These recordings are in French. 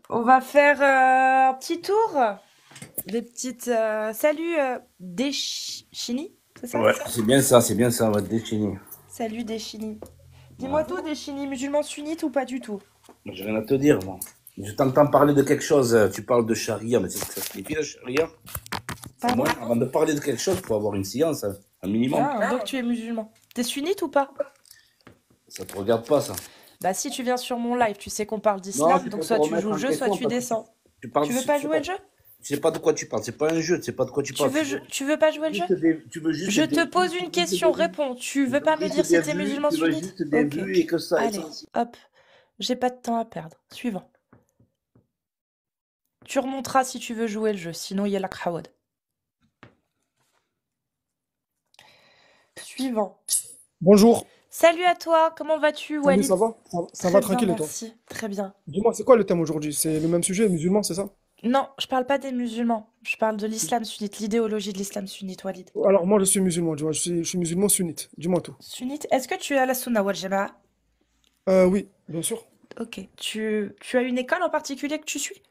On va faire un petit tour. Des petites. Salut, Deschini, c'est ça? Ouais, c'est bien ça, votre décennie. Salut, Deschini. Dis-moi Ouais. tout, Deschini, musulman sunnite ou pas du tout? J'ai rien à te dire, moi. Je t'entends parler de quelque chose, tu parles de charia, mais c'est que ça signifie la charia? Au Pardon? moins, avant de parler de quelque chose, il faut avoir une science, hein, un minimum. Ah, donc tu es musulman. T'es sunnite ou pas? Ça te regarde pas, ça. Bah, si tu viens sur mon live, tu sais qu'on parle Non, d'islam, tu donc peux te soit tu joues remettre le en jeu, soit question tu parce que descends. tu parles, Tu veux pas jouer le jeu? tu sais pas de quoi tu parles. C'est pas un jeu, tu sais pas de quoi tu parles. Tu veux pas jouer le jeu? Tu veux juste Je te des vues, pose une question, réponds. Tu veux pas me dire si t'es musulman tu veux sunnite? juste des Ok. vues et que ça, et ça. Allez, hop. J'ai pas de temps à perdre. Suivant. Tu remonteras si tu veux jouer le jeu, sinon il y a la crowd. Suivant. Bonjour, Salut à toi, comment vas-tu, salut, Walid? ça va? Ça va Très bien, tranquille et toi? merci. Très bien. Dis-moi, c'est quoi le thème aujourd'hui? C'est le même sujet, musulman, c'est ça? Non, je parle pas des musulmans. Je parle de l'islam sunnite, l'idéologie de l'islam sunnite, Walid. Alors moi je suis musulman, tu vois, je suis musulman sunnite, dis-moi tout. Sunnite, est-ce que tu es à la Sunna wal Jamaa? Oui, bien sûr. Ok. Tu as une école en particulier que tu suis?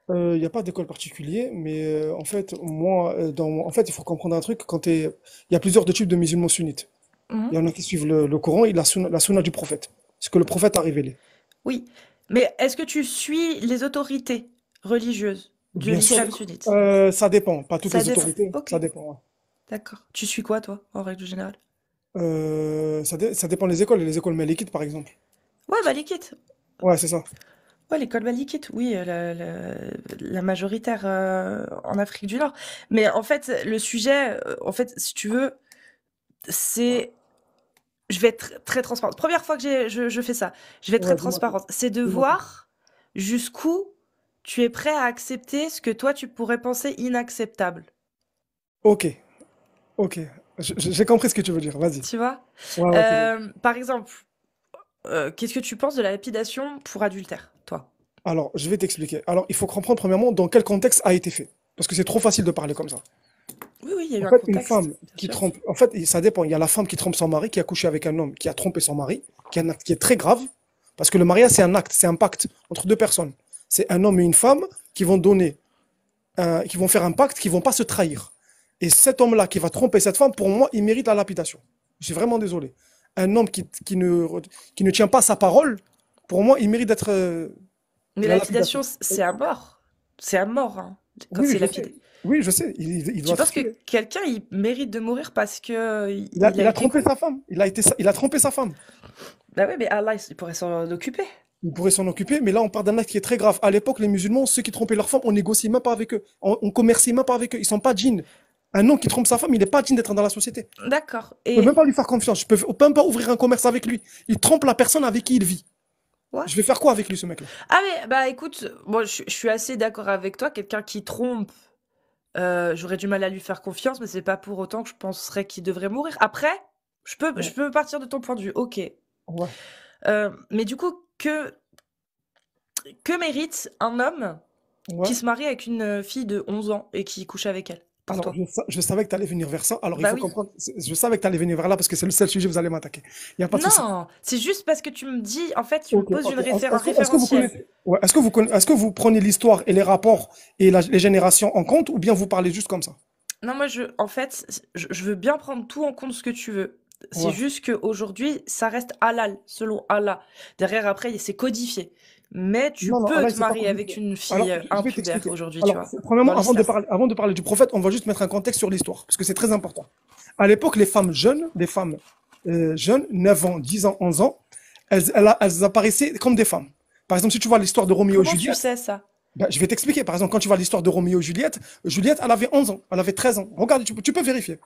Il n'y a pas d'école particulière, mais en fait, moi, en fait, il faut comprendre un truc, il y a plusieurs de types de musulmans sunnites. Il Mhm. y en a qui suivent le Coran et la sunna du prophète, ce que le prophète a révélé. Oui. Mais est-ce que tu suis les autorités religieuses de Bien sûr, l'islam sunnite? ça dépend, pas toutes Ça les dépend. autorités, Ok, ça dépend, ouais. d'accord. Tu suis quoi, toi, en règle générale? Ça dépend les écoles malékites par exemple. Ouais, malikite. Ouais, c'est ça. Ouais, l'école malikite, oui, la majoritaire en Afrique du Nord. Mais en fait, le sujet, en fait, si tu veux, c'est. Je vais être très transparente. Première fois que je fais ça, je vais être très Ouais, dis-moi tout. transparente. C'est de Dis-moi tout. voir jusqu'où tu es prêt à accepter ce que toi, tu pourrais penser inacceptable. Ok, ok. J'ai compris ce que tu veux dire. Vas-y. Tu vois? Ouais, ouais, c'est bon. Par exemple, qu'est-ce que tu penses de la lapidation pour adultère, toi? Alors, je vais t'expliquer. Alors, il faut comprendre premièrement dans quel contexte a été fait. Parce que c'est trop facile de parler comme ça. Oui, oui, il y a eu En un fait, une contexte, femme bien qui sûr. trompe, en fait, ça dépend. Il y a la femme qui trompe son mari, qui a couché avec un homme qui a trompé son mari, qui est un acte qui est très grave. Parce que le mariage, c'est un acte, c'est un pacte entre deux personnes. C'est un homme et une femme qui vont qui vont faire un pacte, qui vont pas se trahir. Et cet homme-là qui va tromper cette femme, pour moi, il mérite la lapidation. Je suis vraiment désolé. Un homme qui ne tient pas sa parole, pour moi, il mérite d'être Mais la la lapidation. lapidation, c'est à mort. C'est à mort, hein, quand Oui, c'est je sais. lapidé. Oui, je sais. Il Tu doit être penses que tué. quelqu'un, il mérite de mourir parce que il a Il a été trompé con? sa femme. Il a trompé sa femme. Bah oui, mais Allah, il pourrait s'en occuper. Il pourrait s'en occuper, mais là, on parle d'un acte qui est très grave. À l'époque, les musulmans, ceux qui trompaient leur femme, on négocie même pas avec eux. On commercie même pas avec eux. Ils sont pas dignes. Un homme qui trompe sa femme, il n'est pas digne d'être dans la société. D'accord. Je peux même Et pas lui faire confiance. Je peux même pas ouvrir un commerce avec lui. Il trompe la personne avec qui il vit. ouais. Je vais faire quoi avec lui, ce mec-là? Ah mais bah écoute, moi je suis assez d'accord avec toi. Quelqu'un qui trompe, j'aurais du mal à lui faire confiance, mais c'est pas pour autant que je penserais qu'il devrait mourir. Après, je Ouais. peux partir de ton point de vue. Ok. Ouais. Mais du coup, que mérite un homme qui Ouais. se marie avec une fille de 11 ans et qui couche avec elle, pour Alors, toi? je savais que tu allais venir vers ça. Alors, il Bah faut oui. comprendre. Je savais que tu allais venir vers là parce que c'est le seul sujet où vous allez m'attaquer. Il n'y a pas de souci. Non, c'est juste parce que tu me dis, en fait, tu me Ok, poses ok. un Est-ce que vous référentiel. connaissez, ouais, est-ce que vous prenez l'histoire et les rapports et les générations en compte ou bien vous parlez juste comme ça? Non, moi, en fait, je veux bien prendre tout en compte ce que tu veux. C'est Ouais. juste qu'aujourd'hui, ça reste halal, selon Allah. Derrière, après, c'est codifié. Mais tu Non, non, peux Allah, te c'est pas marier codifié. avec une Alors, fille je vais impubère t'expliquer. aujourd'hui, tu Alors, vois, dans premièrement, l'islam. avant de parler du prophète, on va juste mettre un contexte sur l'histoire, parce que c'est très important. À l'époque, les femmes jeunes, 9 ans, 10 ans, 11 ans, elles apparaissaient comme des femmes. Par exemple, si tu vois l'histoire de Roméo et Comment tu Juliette, sais ça? ben, je vais t'expliquer. Par exemple, quand tu vois l'histoire de Roméo et Juliette, Juliette, elle avait 11 ans, elle avait 13 ans. Regarde, tu peux vérifier.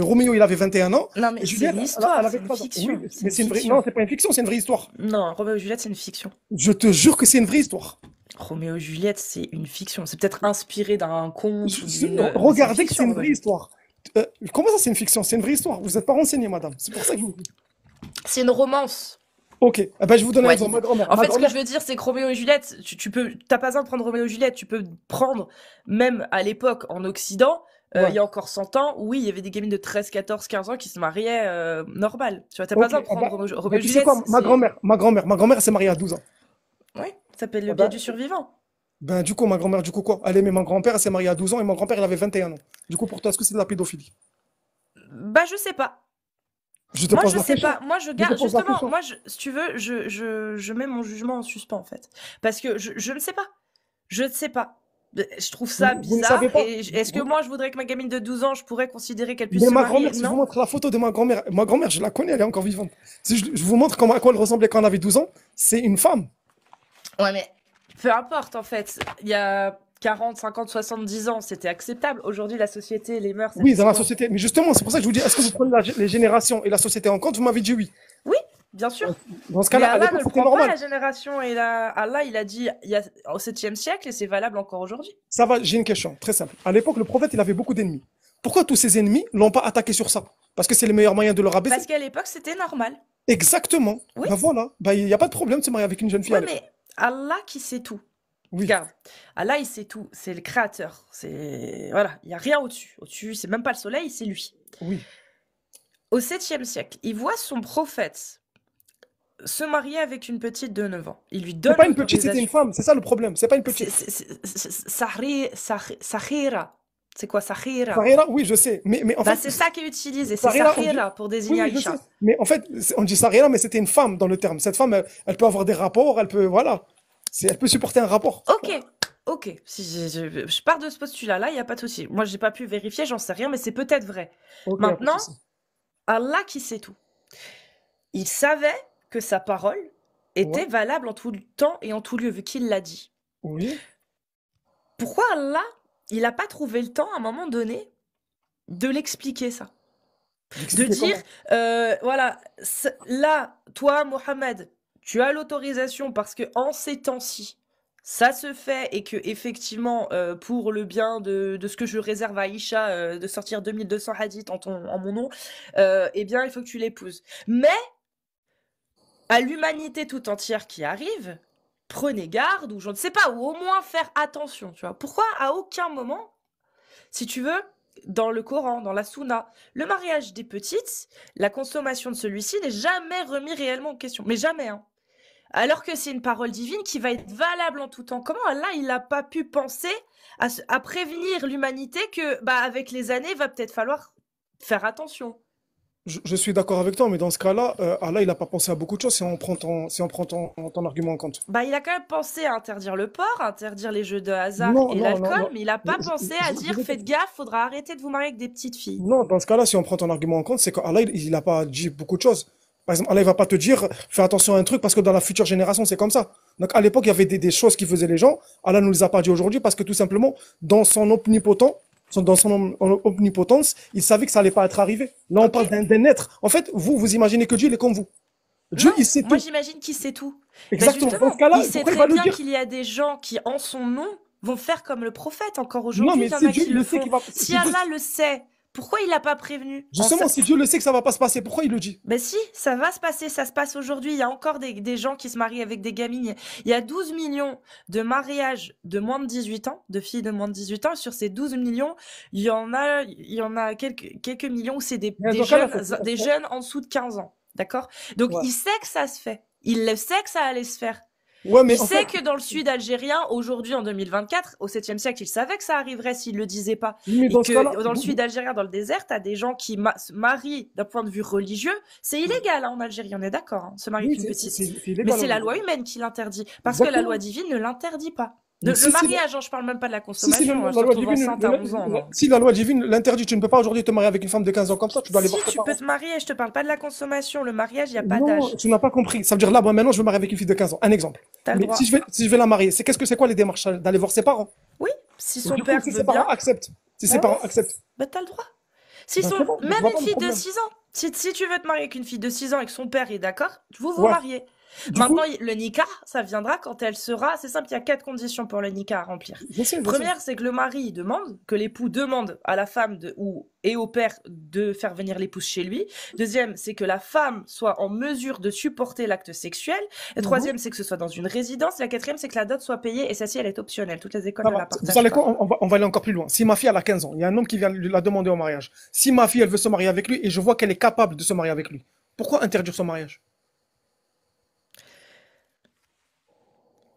Roméo, il avait 21 ans, Non, mais et c'est Juliette, une elle histoire, c'est avait une 13 ans. Oui, fiction, c'est mais une c'est une vraie. fiction. Non, c'est pas une fiction, c'est une vraie histoire. Non, Roméo et Juliette, c'est une fiction. Je te jure que c'est une vraie histoire. Roméo et Juliette, c'est une fiction. C'est peut-être inspiré d'un conte ou d'une... Mais c'est une Regardez que c'est fiction, une vraie Roméo. histoire. Comment ça, c'est une fiction? C'est une vraie histoire. Vous n'êtes pas renseigné, madame. C'est pour ça que je vous dis. C'est une romance. Ok. Eh ben, je vais vous donner un exemple. Walid. Ma grand-mère. En Ma fait, ce que grand-mère. je veux dire, c'est que Roméo et Juliette, t'as pas besoin de prendre Roméo et Juliette, tu peux prendre, même à l'époque, en Occident, il Ouais. y a encore 100 ans, oui, il y avait des gamines de 13, 14, 15 ans qui se mariaient normal. Tu vois, t'as pas Ok. besoin de Eh ben, prendre Roméo ben, et tu sais Juliette, quoi? Ma grand-mère, elle s'est mariée à 12 ans. Oui, ça s'appelle le Eh biais ben, du survivant. Ben, du coup, ma grand-mère, du coup, quoi? Elle aimait mon grand-père, elle s'est mariée à 12 ans et mon grand-père, il avait 21 ans. Du coup, pour toi, est-ce que c'est de la pédophilie? Bah, je sais pas. Je te Moi, pose je la sais question. pas. Moi, je Je te garde, pose la justement, question. moi, si tu veux, je mets mon jugement en suspens, en fait. Parce que je ne sais pas. Je ne sais pas. Je trouve ça Vous ne bizarre. savez pas? Et est-ce que moi, je voudrais que ma gamine de 12 ans, je pourrais considérer qu'elle puisse Mais se ma marier? grand-mère, si je vous Non. montre la photo de ma grand-mère, je la connais, elle est encore vivante. Si je vous montre comment, à quoi elle ressemblait quand elle avait 12 ans, c'est une femme. Ouais, mais peu importe, en fait. Il y a 40, 50, 70 ans, c'était acceptable. Aujourd'hui, la société, les mœurs, Oui, dans c'est la quoi? société. Mais justement, c'est pour ça que je vous dis, est-ce que vous prenez les générations et la société en compte? Vous m'avez dit oui. Oui, bien sûr. Dans ce Mais cas-là, à Allah ne l'époque, le c'était prend pas, normal. la génération. Et Allah, il a dit au 7e siècle, et c'est valable encore aujourd'hui. Ça va, j'ai une question très simple. À l'époque, le prophète, il avait beaucoup d'ennemis. Pourquoi tous ses ennemis l'ont pas attaqué sur ça? Parce que c'est le meilleur moyen de le Parce rabaisser. qu'à l'époque, c'était normal. Exactement. Oui, Ben voilà. Ben, il n'y a pas de problème de se marier avec une jeune fille ouais, à l'époque. mais Allah qui sait tout. Oui, Regarde, Allah, il sait tout. C'est le créateur. Voilà, il n'y a rien au-dessus. Au-dessus, c'est même pas le soleil, c'est lui. oui. Au 7e siècle, il voit son prophète se marier avec une petite de 9 ans. Il lui C'est donne pas une petite, c'était une l'autorisation. femme. C'est ça le problème. C'est pas une C'est petite. Sahira. C'est quoi Sahira? Sahira, oui, je sais. Mais en Bah, fait, c'est ça qui est utilisé. C'est Sahira, on dit. Sahira pour désigner Oui, je sais. Aïcha. Mais en fait, on dit Sahira, mais c'était une femme dans le terme. Cette femme, elle peut avoir des rapports, elle peut, voilà. Elle peut supporter un rapport. Ok, ok. Si je pars de ce postulat-là, il n'y a pas de souci. Moi, j'ai pas pu vérifier, j'en sais rien, mais c'est peut-être vrai. Ok, y a pas de Maintenant, souci. Allah qui sait tout. Il savait que sa parole Ouais. était valable en tout temps et en tout lieu, vu qu'il l'a dit. Oui. Pourquoi Allah, il n'a pas trouvé le temps, à un moment donné, de l'expliquer ça? De D'expliquer dire, comment? voilà, là, toi, Mohamed, tu as l'autorisation parce que en ces temps-ci, ça se fait et que effectivement, pour le bien de ce que je réserve à Aïcha, de sortir 2200 hadiths en mon nom, eh bien, il faut que tu l'épouses. Mais à l'humanité tout entière qui arrive, prenez garde, ou je ne sais pas, ou au moins faire attention, tu vois. Pourquoi à aucun moment, si tu veux, dans le Coran, dans la Sunna, le mariage des petites, la consommation de celui-ci n'est jamais remis réellement en question. Mais jamais, hein. Alors que c'est une parole divine qui va être valable en tout temps. Comment Allah, il n'a pas pu penser à prévenir l'humanité que, bah, avec les années, va peut-être falloir faire attention. Je suis d'accord avec toi, mais dans ce cas-là, Allah, il n'a pas pensé à beaucoup de choses si on prend ton argument en compte. Bah, il a quand même pensé à interdire le porc, à interdire les jeux de hasard Non, et non, non, l'alcool, non. mais il n'a Je, pas je- pensé à je dire vais faites gaffe, faudra arrêter de vous marier avec des petites filles. Non, dans ce cas-là, si on prend ton argument en compte, c'est qu'Allah, il n'a pas dit beaucoup de choses. Par exemple, Allah, il va pas te dire, fais attention à un truc parce que dans la future génération, c'est comme ça. Donc, à l'époque, il y avait des choses qui faisaient les gens. Allah ne nous les a pas dit aujourd'hui parce que tout simplement, dans son omnipotence, il savait que ça allait pas être arrivé. Là, on Ok? parle d'un être. En fait, vous imaginez que Dieu, il est comme vous. Dieu, Non, il sait moi tout. j'imagine qu'il sait tout. Ben Exactement. Dans ce justement, cas-là, il sait pourquoi il va très le bien dire? qu'il y a des gens qui, en son nom, vont faire comme le prophète. Encore Non, aujourd'hui, mais il y en si a Dieu, qui il le le sait font. qu'il va, Si Allah le sait, pourquoi il l'a pas prévenu? justement, si Dieu le sait que ça va pas se passer, pourquoi il le dit? Ben si, ça va se passer, ça se passe aujourd'hui. Il y a encore des gens qui se marient avec des gamines. Il y a 12 millions de mariages de moins de 18 ans, de filles de moins de 18 ans. Sur ces 12 millions, il y en a quelques millions où c'est des, Mais des dans ce cas-là, jeunes, des jeunes en dessous de 15 ans. D'accord? Donc ouais. il sait que ça se fait. Il le sait que ça allait se faire. Ouais, mais Il en sait fait, que dans le sud algérien, aujourd'hui en 2024, au 7e siècle, il savait que ça arriverait s'il le disait pas. mais Et dans ce cas-là, que dans le sud algérien, dans le désert, t'as des gens qui se marient d'un point de vue religieux. C'est illégal hein, en Algérie, on est d'accord, hein, se marier oui, avec une petite. c'est Mais illégal c'est en la Algérie. loi humaine qui l'interdit. Parce que la loi Exactement. divine ne l'interdit pas. Donc Le mariage, hein, je parle même pas de la si consommation. la Je te loi retrouve divine, enceinte à 11 ans. Non. si la loi divine l'interdit, tu ne peux pas aujourd'hui te marier avec une femme de 15 ans comme ça, tu dois aller Si voir tes tu peux parents. te marier, je te parle pas de la consommation. Le mariage, il n'y a pas Non, d'âge. tu n'as pas compris. Ça veut dire là, moi maintenant, je veux me marier avec une fille de 15 ans. Un exemple. T'as le Mais si droit. je vais la marier, c'est quoi les démarches? D'aller voir ses parents. Oui, si Donc, son du coup, père si veut ses parents bien, acceptent, si ses bah parents ouais, acceptent, bah t'as le droit. Si ben son, c'est bon, je même vois une pas le fille de problème. 6 ans, si tu veux te marier avec une fille de 6 ans et que son père est d'accord, vous vous Ouais. mariez. Du Maintenant, coup, le nikah, ça viendra quand elle sera. C'est simple, il y a 4 conditions pour le nikah à remplir. je sais. Première, c'est que le mari demande, que l'époux demande à la femme et au père de faire venir l'épouse chez lui. Deuxième, c'est que la femme soit en mesure de supporter l'acte sexuel. Et Mhm. troisième, c'est que ce soit dans une résidence. La quatrième, c'est que la dot soit payée. Et celle-ci, elle est optionnelle. Toutes les écoles Ça ne la va. Vous partagent savez pas. quoi? On va aller encore plus loin. Si ma fille elle a 15 ans, il y a un homme qui vient la demander en mariage. Si ma fille elle veut se marier avec lui et je vois qu'elle est capable de se marier avec lui, pourquoi interdire son mariage?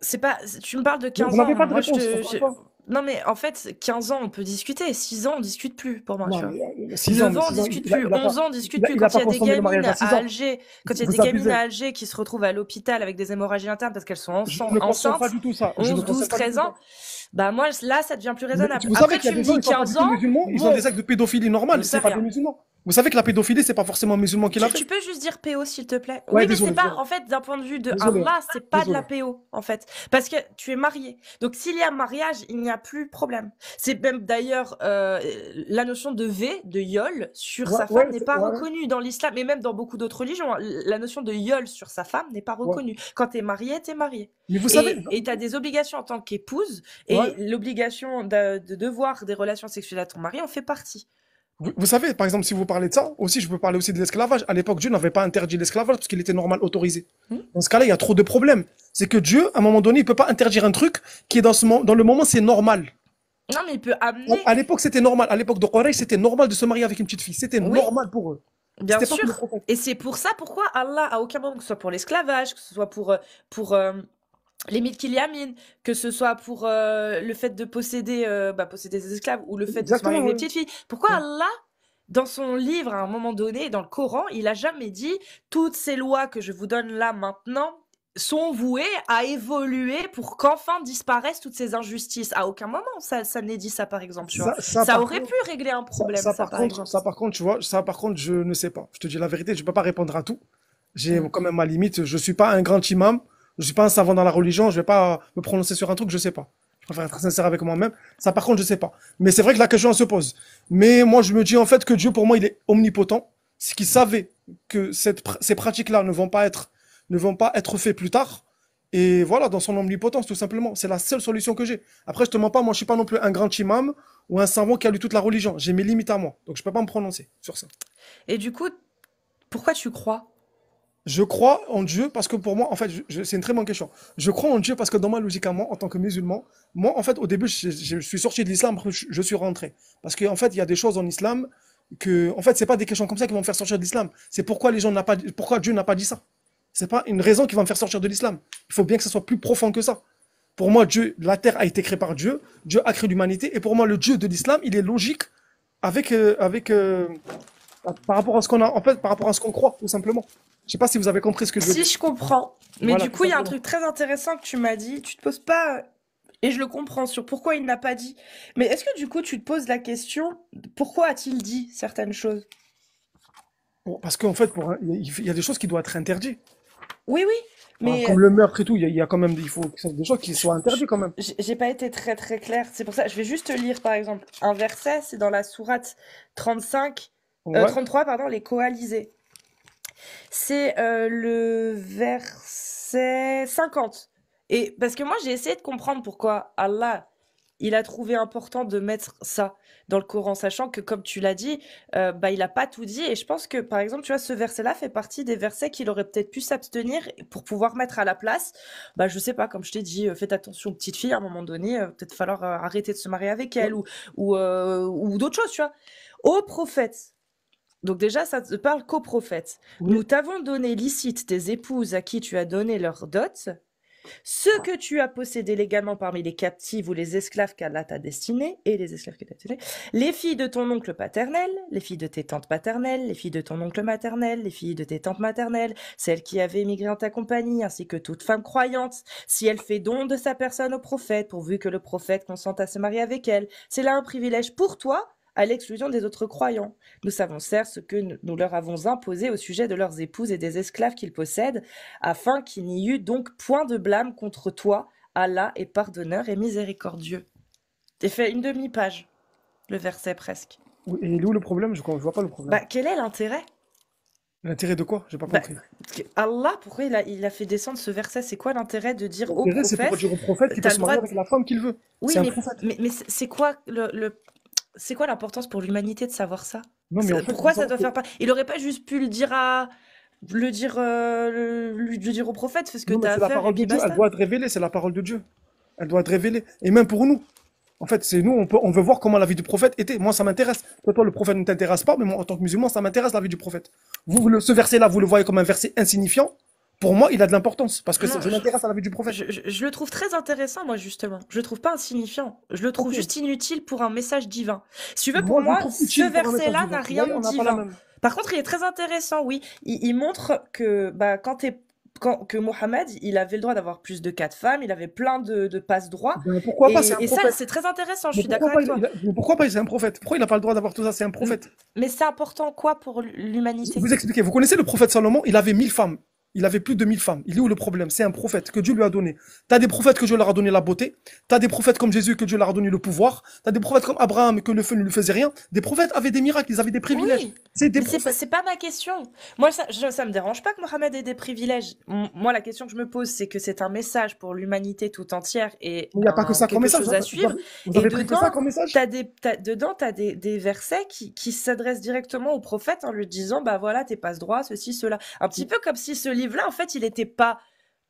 C'est pas, tu me parles de Vous 15 n'avez ans. pas de Moi, réponse, encore une fois. non, mais en fait, 15 ans, on peut discuter. 6 ans, on discute plus, pour moi, tu Non, vois. mais 6 ans, 9 mais ans, on 6 ans, discute plus. il a 11 pas, ans, on discute plus. il a Quand il pas y a des consommé le mariage gamines à 6 à ans. Alger, quand il y a des Vous gamines abusez. à Alger qui se retrouvent à l'hôpital avec des hémorragies internes parce qu'elles sont Je ne cautionne pas enceintes, du tout ça. Je ne 11, 12, cautionne pas du 13 tout ça. ans, bah moi, là, ça devient plus Mais raisonnable. vous savez Après, qu'il y a tu me des gens, dis ils ne sont pas du 15 tout ans, musulmans, ils ont bon, des actes de pédophilie j'en normales, sais c'est pas des rien. musulmans. Vous savez que la pédophilie, c'est pas forcément un musulman qui l'a Tu fait. peux juste dire PO, s'il te plaît. Ouais, Oui, mais c'est désolé, pas, en fait, d'un point de vue de désolé, Allah, c'est pas de la désolé. PO, en fait. Parce que tu es marié. Donc, s'il y a mariage, il n'y a plus problème. C'est même d'ailleurs, la notion de V, de yol, sur Ouais, sa ouais, femme n'est pas ouais, reconnue dans l'islam, et même dans beaucoup d'autres religions. La notion de yol sur sa femme n'est pas ouais. reconnue. Quand t'es marié, t'es marié. Mais vous savez, Et t'as des obligations en tant qu'épouse, ouais, et l'obligation de devoir des relations sexuelles à ton mari en fait partie. vous savez, par exemple, si vous parlez de ça, aussi, je peux parler aussi de l'esclavage. À l'époque, Dieu n'avait pas interdit l'esclavage parce qu'il était normal, autorisé. Hmm. Dans ce cas-là, il y a trop de problèmes. C'est que Dieu, à un moment donné, il peut pas interdire un truc qui est dans le moment, c'est normal. Non, mais il peut amener, À l'époque, c'était normal. À l'époque de Quraysh, c'était normal de se marier avec une petite fille. C'était oui, normal pour eux. bien C'était pas comme le sûr. prophète. Et c'est pour ça pourquoi Allah, à aucun moment, que ce soit pour l'esclavage, que ce soit pour les milk-yamim, que ce soit pour le fait de posséder des esclaves ou le fait de se marier Exactement, avec des oui. petites filles, pourquoi Ouais. Allah, dans son livre, à un moment donné, dans le Coran, il a jamais dit toutes ces lois que je vous donne là maintenant sont vouées à évoluer pour qu'enfin disparaissent toutes ces injustices. À aucun moment, ça n'est dit ça, par exemple, tu vois. Ça, Ça par aurait contre, pu régler un problème, ça, par exemple. ça, par contre, tu vois, ça, par contre, je ne sais pas. Je te dis la vérité, je peux pas répondre à tout. J'ai Mm. quand même ma limite. Je suis pas un grand imam. Je suis pas un savant dans la religion. Je vais pas me prononcer sur un truc, je sais pas. Je préfère être sincère avec moi-même. Ça, par contre, je sais pas. Mais c'est vrai que la question elle se pose. Mais moi, je me dis en fait que Dieu, pour moi, il est omnipotent. C'est qu'il savait que ces pratiques-là ne vont pas être faites plus tard. Et voilà, dans son omnipotence, tout simplement. C'est la seule solution que j'ai. Après, je te mens pas, moi, je suis pas non plus un grand imam ou un savant qui a lu toute la religion. J'ai mes limites à moi. Donc, je peux pas me prononcer sur ça. Et du coup, pourquoi tu crois? Je crois en Dieu parce que pour moi, en fait, c'est une très bonne question. Je crois en Dieu parce que dans ma logique à moi, en tant que musulman, moi, en fait, au début, je suis sorti de l'islam, après, je suis rentré. Parce qu'en fait, il y a des choses en islam en fait, c'est pas des questions comme ça qui vont me faire sortir de l'islam. C'est pourquoi pourquoi Dieu n'a pas dit ça. C'est pas une raison qui va me faire sortir de l'islam. Il faut bien que ça soit plus profond que ça. Pour moi, la terre a été créée par Dieu. Dieu a créé l'humanité. Et pour moi, le Dieu de l'islam, il est logique avec par rapport à ce qu'on a, en fait, par rapport à ce qu'on croit, tout simplement. Je sais pas si vous avez compris ce que je veux Si, dire. je comprends. Mais Voilà, du tout coup, il y a un simplement. truc très intéressant que tu m'as dit. Tu te poses pas, et je le comprends, sur pourquoi il n'a pas dit. Mais est-ce que du coup, tu te poses la question, pourquoi a-t-il dit certaines choses? Bon, parce qu'en fait, il y a des choses qui doivent être interdites. Oui, oui, Enfin, mais comme le meurtre et tout, il y a quand même, il faut que ce soit des choses qui soient interdites quand même. j'ai pas été très très claire. C'est pour ça, je vais juste te lire par exemple un verset, c'est dans la sourate 35, Ouais. 33, pardon, les coalisés. C'est le verset 50. Et parce que moi, j'ai essayé de comprendre pourquoi Allah, il a trouvé important de mettre ça dans le Coran, sachant que, comme tu l'as dit, il a pas tout dit. Et je pense que, par exemple, tu vois, ce verset-là fait partie des versets qu'il aurait peut-être pu s'abstenir pour pouvoir mettre à la place. Je sais pas, comme je t'ai dit, faites attention aux petites filles, à un moment donné, peut-être falloir arrêter de se marier avec elles ou d'autres choses, tu vois. Ô prophète, donc déjà, ça ne parle qu'aux prophètes. Oui. Nous t'avons donné licite tes épouses à qui tu as donné leur dot, ce que tu as possédé légalement parmi les captives ou les esclaves qu'Allah t'a destinés, et les esclaves que t'as destinés, les filles de ton oncle paternel, les filles de tes tantes paternelles, les filles de ton oncle maternel, les filles de tes tantes maternelles, celles qui avaient émigré en ta compagnie, ainsi que toute femme croyante, si elle fait don de sa personne au prophète, pourvu que le prophète consente à se marier avec elle, c'est là un privilège pour toi, à l'exclusion des autres croyants. Nous savons certes ce que nous leur avons imposé au sujet de leurs épouses et des esclaves qu'ils possèdent, afin qu'il n'y eût donc point de blâme contre toi. Allah est pardonneur et miséricordieux. T'as fait une demi-page, le verset presque. Oui, et il est où le problème? Je vois pas le problème. Quel est l'intérêt? L'intérêt de quoi? J'ai pas Bah, compris. parce que Allah, pourquoi il a fait descendre ce verset? C'est quoi l'intérêt de dire au L'intérêt, c'est pour prophète, dire au prophète qu'il peut t'as le se marier droit avec la femme qu'il veut. Oui, C'est un mais, prophète. mais c'est quoi c'est quoi l'importance pour l'humanité de savoir ça? Non, mais en fait, Pourquoi vous ça savez doit que- faire pas? Il aurait pas juste pu le dire le dire au prophète, fais ce que non, mais t'as c'est à la faire et parole de puis Dieu. Elle basta. doit être révélée. C'est la parole de Dieu. Elle doit être révélée. Et même pour nous. En fait, c'est nous, on veut voir comment la vie du prophète était. Moi, ça m'intéresse. Toi, le prophète ne t'intéresse pas, mais moi, en tant que musulman, ça m'intéresse la vie du prophète. Ce verset-là, vous le voyez comme un verset insignifiant. Pour moi, il a de l'importance parce que Non, je m'intéresse à la vie du prophète. je le trouve très intéressant, moi, justement. Je le trouve pas insignifiant. Je le trouve Ok. juste inutile pour un message divin. Si tu veux, pour Moi, je le moi, trouve ce utile pour un message verset-là divin. n'a Vous voyez, rien on de n'a pas la divin. même. Par contre, il est très intéressant, oui. Il montre que bah, que Mohammed, il avait le droit d'avoir plus de 4 femmes, il avait plein de passe-droits. Ben, pourquoi pas, c'est un Et ça, prophète. c'est très intéressant, je Mais suis pourquoi d'accord pas, avec toi. mais pourquoi pas, c'est un prophète? Pourquoi il n'a pas le droit d'avoir tout ça? C'est un M- prophète. Mais c'est important, quoi, pour Je l'humanité? vous expliquez. Vous connaissez le prophète Salomon? Il avait 1000 femmes. Il avait plus de 1000 femmes. Il est où le problème? C'est un prophète que Dieu lui a donné. T'as des prophètes que Dieu leur a donné la beauté. T'as des prophètes comme Jésus que Dieu leur a donné le pouvoir. T'as des prophètes comme Abraham que le feu ne lui faisait rien. Des prophètes avaient des miracles, ils avaient des privilèges. Oui, C'est des mais prophètes. c'est pas ma question. Moi, ça me dérange pas que Mohamed ait des privilèges. Moi, la question que je me pose, c'est que c'est un message pour l'humanité tout entière et Mais il n'y a pas que ça comme quelque message. chose à suivre. Vous Et avez pris que ça dedans, comme message? dedans, t'as des versets qui s'adressent directement au prophète en lui disant, bah voilà, t'es pas ce droit, ceci, cela. Un petit peu comme si ce livre-là, en fait, il n'était pas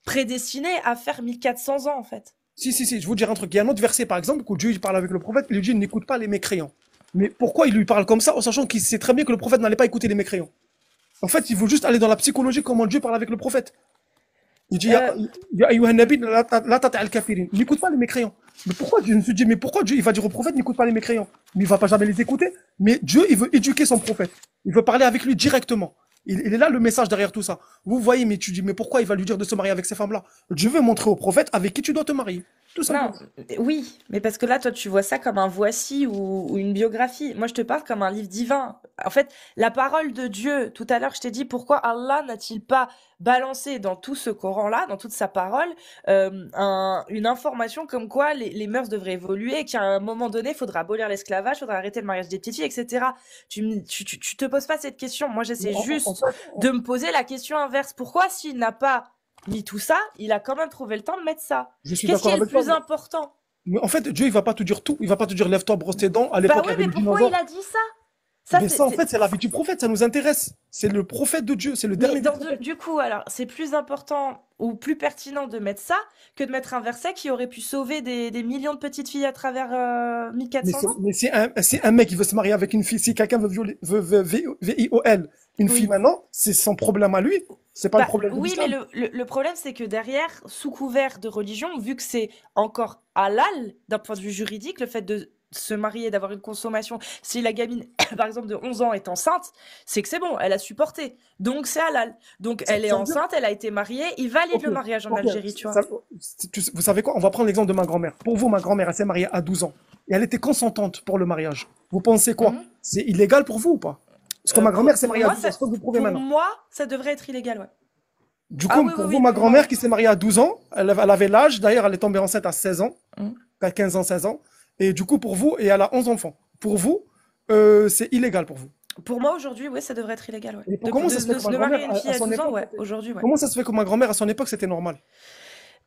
prédestiné à faire 1400 ans, en fait. Si, je vais vous dire un truc. Il y a un autre verset, par exemple, où Dieu il parle avec le prophète, il lui dit n'écoute pas les mécréants. Mais pourquoi il lui parle comme ça, en sachant qu'il sait très bien que le prophète n'allait pas écouter les mécréants? En fait, il veut juste aller dans la psychologie, comment Dieu parle avec le prophète. Il dit Euh, Ya ayyuhan nabi, la tati' al-kafirin. N'écoute pas les mécréants. Mais pourquoi Dieu? Je me suis dit, mais pourquoi Dieu il va dire au prophète n'écoute pas les mécréants? Mais il va pas jamais les écouter. Mais Dieu, il veut éduquer son prophète. Il veut parler avec lui directement. Il est là le message derrière tout ça. Vous voyez, mais tu dis, mais pourquoi il va lui dire de se marier avec ces femmes-là? Dieu veut montrer au prophète avec qui tu dois te marier. Tout Non, simplement. oui, mais parce que là, toi, tu vois ça comme un voici ou une biographie. Moi, je te parle comme un livre divin. En fait, la parole de Dieu, tout à l'heure, je t'ai dit pourquoi Allah n'a-t-il pas balancé dans tout ce Coran-là, dans toute sa parole, une information comme quoi les mœurs devraient évoluer, qu'à un moment donné, il faudra abolir l'esclavage, il faudra arrêter le mariage des petites filles, etc. Tu te poses pas cette question. Moi, j'essaie En juste fait, de me poser la question inverse. Pourquoi, s'il n'a pas mis tout ça, il a quand même trouvé le temps de mettre ça? je suis Qu'est-ce qui d'accord est le avec toi. plus important? Mais en fait, Dieu, il va pas te dire tout. Il va pas te dire lève-toi, brosse tes dents. À Bah l'époque, il y ouais, avait mais les pourquoi dinosaures. il a dit ça? Ça, Mais ça, en fait, c'est la vie du prophète. Ça nous intéresse. C'est le prophète de Dieu. C'est le Mais dernier des prophètes. du coup, alors, c'est plus important ou plus pertinent de mettre ça que de mettre un verset qui aurait pu sauver des millions de petites filles à travers 1400 ans? Mais c'est un mec qui veut se marier avec une fille. Si quelqu'un veut violer, VIOL, une fille Oui. maintenant, c'est son problème à lui. C'est pas le Bah, problème de oui, mais l'islam. le problème, c'est que derrière, sous couvert de religion, vu que c'est encore halal d'un point de vue juridique, le fait de se marier, d'avoir une consommation, si la gamine, par exemple, de 11 ans est enceinte, c'est que c'est bon, elle a supporté. Donc c'est halal. Donc elle est Ça veut dire, enceinte, elle a été mariée, il valide ok, le mariage en ok. Algérie, tu vois. Ça- vous savez quoi? On va prendre l'exemple de ma grand-mère. Pour vous, ma grand-mère, elle s'est mariée à 12 ans. Et elle était consentante pour le mariage. Vous pensez quoi? Mhm. C'est illégal pour vous ou pas? Parce que ma grand-mère s'est Pour mariée à moi, 12 ans. Je peux vous prouver pour maintenant. moi, ça devrait être illégal, ouais. Du Ah coup, oui, oui, pour oui, vous, ma pour moi, grand-mère ouais. qui s'est mariée à 12 ans, elle avait l'âge, d'ailleurs, elle est tombée enceinte à 16 ans, Mhm. à 15 ans, 16 ans. Et du coup, pour vous, et elle a 11 enfants. Pour vous, c'est illégal pour vous. Pour moi, aujourd'hui, ouais, ça devrait être illégal, ouais. Et comment ça se fait que ma De marier grand-mère, une fille à à son 12 ans, époque, ouais, aujourd'hui, ouais. comment ça se fait que ma grand-mère, à son époque, c'était normal?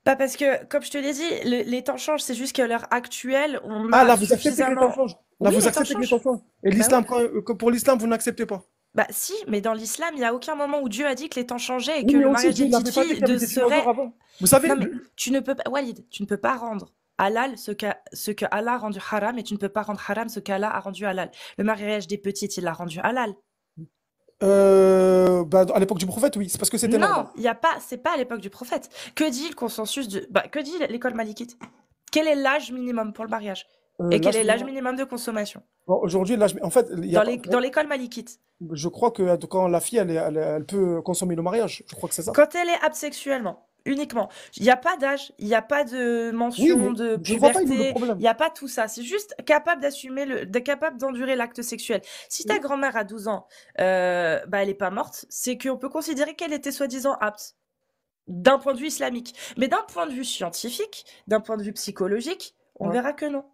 Pas parce que, comme je te l'ai dit, les temps changent, c'est juste qu'à l'heure actuelle, on Ah, a là, vous acceptez que les temps suffisamment... changent. Là, Oui, vous les temps acceptez que les changent. temps changent. Et Bah l'islam, oui. que pour l'islam, vous n'acceptez pas. Bah si, mais dans l'islam, il n'y a aucun moment où Dieu a dit que les temps changeaient et Oui, que mais le aussi, mariage Dieu des n'avait petites pas dit qu'il filles y avait de des dinosaures serait... avant. Vous savez, Non mais, tu ne peux pas... Walid, tu ne peux pas rendre halal ce que Allah a rendu haram et tu ne peux pas rendre haram ce qu'Allah a rendu halal. Le mariage des petites, il l'a rendu halal. bah, à l'époque du prophète, oui, c'est parce que c'était normal. Non, il y a pas, c'est pas à l'époque du prophète. Que dit le consensus de... Bah, que dit l'école malikite? Quel est l'âge minimum pour le mariage? Et quel L'âge est l'âge minimum. minimum de consommation? Bon, aujourd'hui, l'âge, en fait, il y a pas, Dans l'école malikite. je crois que quand la fille, elle peut consommer le mariage, je crois que c'est ça. Quand elle est apte sexuellement, uniquement. Il n'y a pas d'âge, il n'y a pas de Oui, mention mais de je vois pas où est le puberté, il problème. n'y a pas tout ça. C'est juste capable d'assumer capable d'endurer l'acte sexuel. Si ta grand-mère a 12 ans, bah elle est pas morte, c'est qu'on peut considérer qu'elle était soi-disant apte. D'un point de vue islamique. Mais d'un point de vue scientifique, d'un point de vue psychologique, on Ouais. verra que non.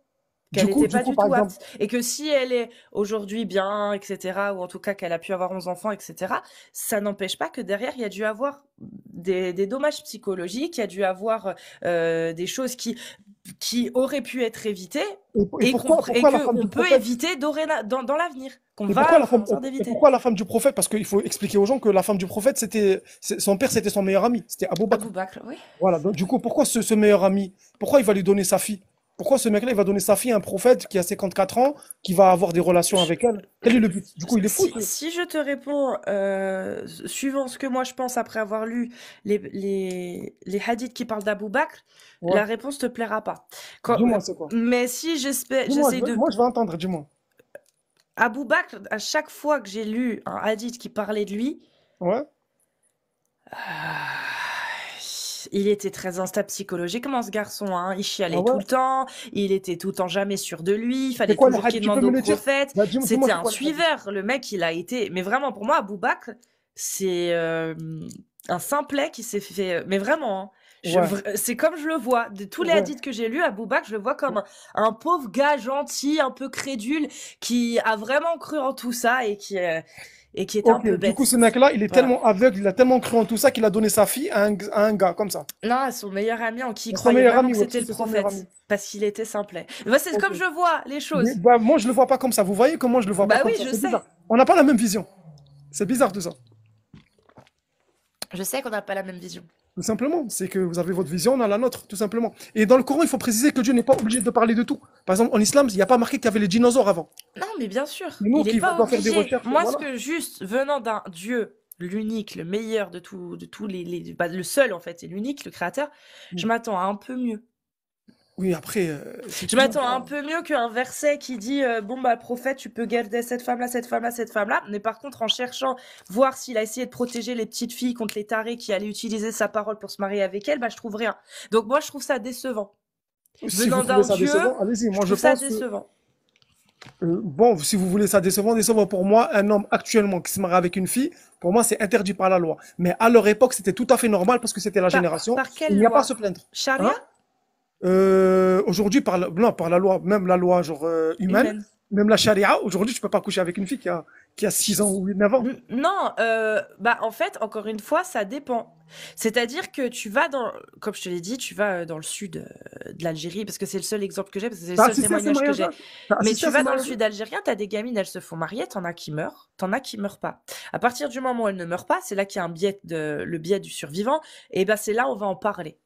Qu'elle Du n'était pas coup, du par tout exemple, apte. Et que si elle est aujourd'hui bien, etc., ou en tout cas qu'elle a pu avoir 11 enfants, etc., ça n'empêche pas que derrière, il y a dû avoir des dommages psychologiques, il y a dû avoir des choses qui auraient pu être évitées et pourquoi la femme qu'on du peut prophète, éviter dans l'avenir. Qu'on et va pourquoi faire en sorte et d'éviter. pourquoi la femme du prophète? Parce qu'il faut expliquer aux gens que la femme du prophète, son père, c'était son meilleur ami, c'était Abou Bakr. Abou Bakr, oui. Voilà, donc du coup, pourquoi ce meilleur ami, pourquoi il va lui donner sa fille? Pourquoi ce mec-là, il va donner sa fille à un prophète qui a 54 ans, qui va avoir des relations avec elle? Quel est le but? Du coup, il est fou, Si, si je te réponds, suivant ce que moi je pense après avoir lu les hadiths qui parlent d'Abou Bakr, Ouais. la réponse te plaira pas. Dis-moi, c'est quoi? Mais si Dis-moi, j'essaie de... moi, je vais entendre, dis-moi. Abou Bakr, à chaque fois que j'ai lu un hadith qui parlait de lui, Ouais? ah, il était très instable psychologiquement, ce garçon, hein. Il Ah chialait tout ouais? le temps, il était tout le temps jamais sûr de lui, il C'est fallait quoi les toujours qu'il hadiths? Tu peux demande me au le dire? prophète. Bah, dis-moi, C'était c'est un quoi les hadiths? suiveur. Le mec, il a été. Mais vraiment, pour moi, Abou Bakr, c'est un simplet qui s'est fait. Mais vraiment, hein. Ouais, C'est comme je le vois. De tous les ouais. hadiths que j'ai lus, Abou Bakr, je le vois comme un pauvre gars gentil, un peu crédule, qui a vraiment cru en tout ça et qui était un Ok, peu du coup, bête. ce mec-là, il est Voilà. tellement aveugle, il a tellement cru en tout ça qu'il a donné sa fille à un gars comme ça. Non, son meilleur ami en qui il Son croyait meilleur vraiment ami, que ouais, c'était le c'est son meilleur prophète. ami. Parce qu'il était simplet. Bah, c'est Ok. comme je vois les Mais, choses. bah, moi, je le vois pas comme ça. Vous voyez comment je le vois pas Bah comme oui, ça? je C'est bizarre. sais. On n'a pas la même vision. C'est bizarre tout ça. Je sais qu'on n'a pas la même vision. Tout simplement. C'est que vous avez votre vision, on a la nôtre, tout simplement. Et dans le Coran, il faut préciser que Dieu n'est pas obligé de parler de tout. Par exemple, en islam, il n'y a pas marqué qu'il y avait les dinosaures avant. Non, mais bien sûr, C'est nous il n'est qui pas doit faire des obligé. recherches. Moi, ce Voilà. que juste venant d'un Dieu, l'unique, le meilleur de tous bah, le seul en fait, et l'unique, le créateur, je m'attends à un peu mieux. Oui, après, Je effectivement. m'attends à un peu mieux qu'un verset qui dit bon bah prophète, tu peux garder cette femme-là, cette femme-là, cette femme-là. Mais par contre, en cherchant voir s'il a essayé de protéger les petites filles contre les tarés qui allaient utiliser sa parole pour se marier avec elle, bah je trouve rien. Donc moi, je trouve ça décevant. Si vous Venant trouvez d'un ça Dieu, décevant, allez-y. je Moi, je trouve ça pense que, décevant. bon, si vous voulez ça décevant, décevant pour moi, un homme actuellement qui se marie avec une fille, pour moi, c'est interdit par la loi. Mais à leur époque, c'était tout à fait normal parce que c'était la génération. Par Il quelle n'y a pas à loi? se plaindre. Charia? Hein? Aujourd'hui, non, par la loi, même la loi genre, humaine, Humaine. même la charia, aujourd'hui, tu peux pas coucher avec une fille qui a 6 ans ou 9 ans. Non, bah en fait, encore une fois, ça dépend. C'est-à-dire que tu vas comme je te l'ai dit, tu vas dans le sud de l'Algérie, parce que c'est le seul exemple que j'ai, parce que c'est le T'as seul assisté à ces témoignage que j'ai. mariages-là? T'as Mais assisté tu à ces vas dans le mariages-là? sud algérien, t'as des gamines, elles se font marier, t'en as qui meurent, t'en as qui meurent pas. À partir du moment où elles ne meurent pas, c'est là qu'il y a le biais du survivant, et ben c'est là où on va en parler.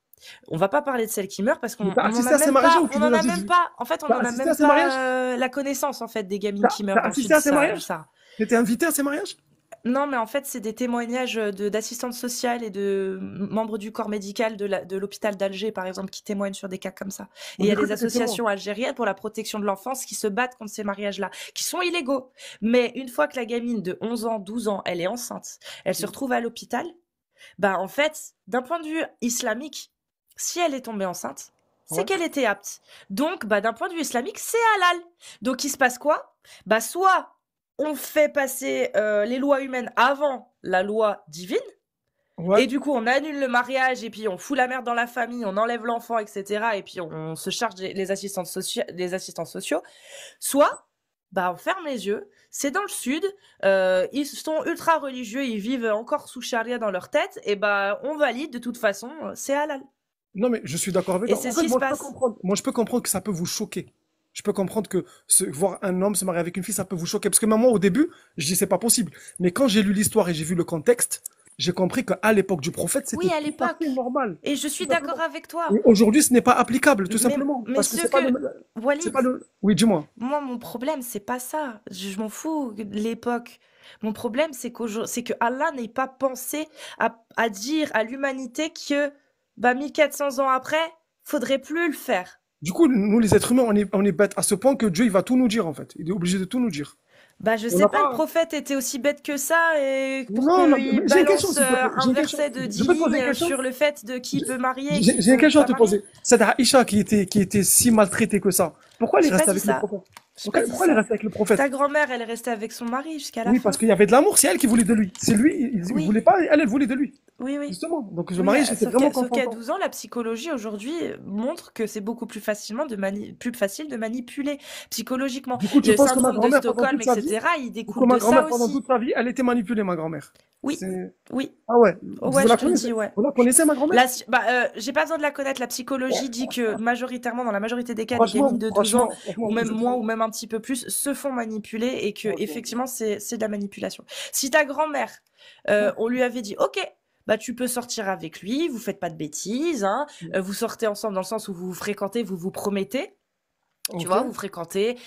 On va pas parler de celles qui meurent parce Mais qu'on t'as on en assisté a à ces même mariages pas, ou tu on nous en l'as a même juste? pas, en fait, on T'as en a assisté à même ces mariages? pas la connaissance en fait des gamines T'as qui meurent t'as dans le assisté sud à ces du mariages? Sahara. T'étais invité à ces mariages? Non, mais en fait, c'est des témoignages d'assistantes sociales et de membres du corps médical de l'hôpital d'Alger, par exemple, qui témoignent sur des cas comme ça. Et il y J'ai a cru des que t'étais témoin. associations algériennes pour la protection de l'enfance qui se battent contre ces mariages-là, qui sont illégaux. Mais une fois que la gamine de 11 ans, 12 ans, elle est enceinte, elle se retrouve à l'hôpital, bah en fait, d'un point de vue islamique, si elle est tombée enceinte, c'est Ouais. qu'elle était apte. Donc, bah d'un point de vue islamique, c'est halal. Donc, il se passe quoi? Bah soit on fait passer les lois humaines avant la loi divine, Ouais. et du coup on annule le mariage, et puis on fout la merde dans la famille, on enlève l'enfant, etc. Et puis on se charge les assistants sociaux. Soit, bah on ferme les yeux, c'est dans le sud, ils sont ultra religieux, ils vivent encore sous charia dans leur tête, et bah on valide, de toute façon, c'est halal. Non, mais je suis d'accord avec Et toi. c'est En ce fait, qui se passe. moi, je peux comprendre que ça peut vous choquer. Je peux comprendre que voir un homme se marier avec une fille, ça peut vous choquer. Parce que même moi, au début, je dis c'est pas possible. Mais quand j'ai lu l'histoire et j'ai vu le contexte, j'ai compris qu'à l'époque du prophète, Oui, c'était à tout à l'époque. fait normal. Et je suis Tout simplement. d'accord avec toi. Et aujourd'hui, ce n'est pas applicable, tout Mais, simplement. mais Parce que ce c'est pas que... c'est Walid, pas le. Oui, dis-moi. moi, mon problème, c'est pas ça. Je m'en fous de l'époque. Mon problème, c'est c'est que Allah n'ait pas pensé à dire à l'humanité que, bah, 1400 ans après, faudrait plus le faire. Du coup, nous, les êtres humains, on est bêtes à ce point que Dieu, il va tout nous dire, en fait. Il est obligé de tout nous dire. Bah, je On sais n'a pas, le pas. prophète était aussi bête que ça, et pour Non, non, qu'il mais j'ai une question, balance s'il te plaît. J'ai un une question. verset de Je 10 peux te poser une lignes question? sur le fait de qui peut marier et J'ai qui j'ai une peut question à pas te marier. poser. Cette Aïcha qui était si maltraitée que ça, pourquoi elle est J'ai pas restée dit avec le ça. prophète? J'ai pas dit Pourquoi elle est ça. restée avec le prophète? Ta grand-mère, elle est restée avec son mari jusqu'à la Oui, parce fin. qu'il y avait de l'amour, c'est elle qui voulait de lui. C'est lui, il Oui, voulait pas, elle voulait de lui. oui, oui. Justement. Donc le Oui, mariage était vraiment sauf qu'à confrontant. 12 ans, la psychologie aujourd'hui montre que c'est beaucoup plus plus facile de manipuler psychologiquement. Du coup, tu Le penses que ma syndrome de grand-mère, pendant Stockholm, toute sa vie, etc., il ou que découle ma de ça grand-mère, pendant aussi. toute sa vie, elle était manipulée, ma grand-mère. Oui, oui. Ah ouais, Oh, vous ouais, je la te le connaissez? dis, ouais. Vous la connaissez, ma grand-mère? J'ai pas besoin de la connaître. La psychologie dit que majoritairement, dans la majorité des cas, les Franchement, gamines de 12 ans, franchement, ou même vous êtes moins, ou trop. même un petit peu plus, se font manipuler, et que Ok. effectivement, c'est de la manipulation. Si ta grand-mère, on lui avait dit, ok, bah tu peux sortir avec lui, vous faites pas de bêtises, hein, vous sortez ensemble dans le sens où vous vous fréquentez, vous vous promettez. Tu Ok. vois, vous fréquentez,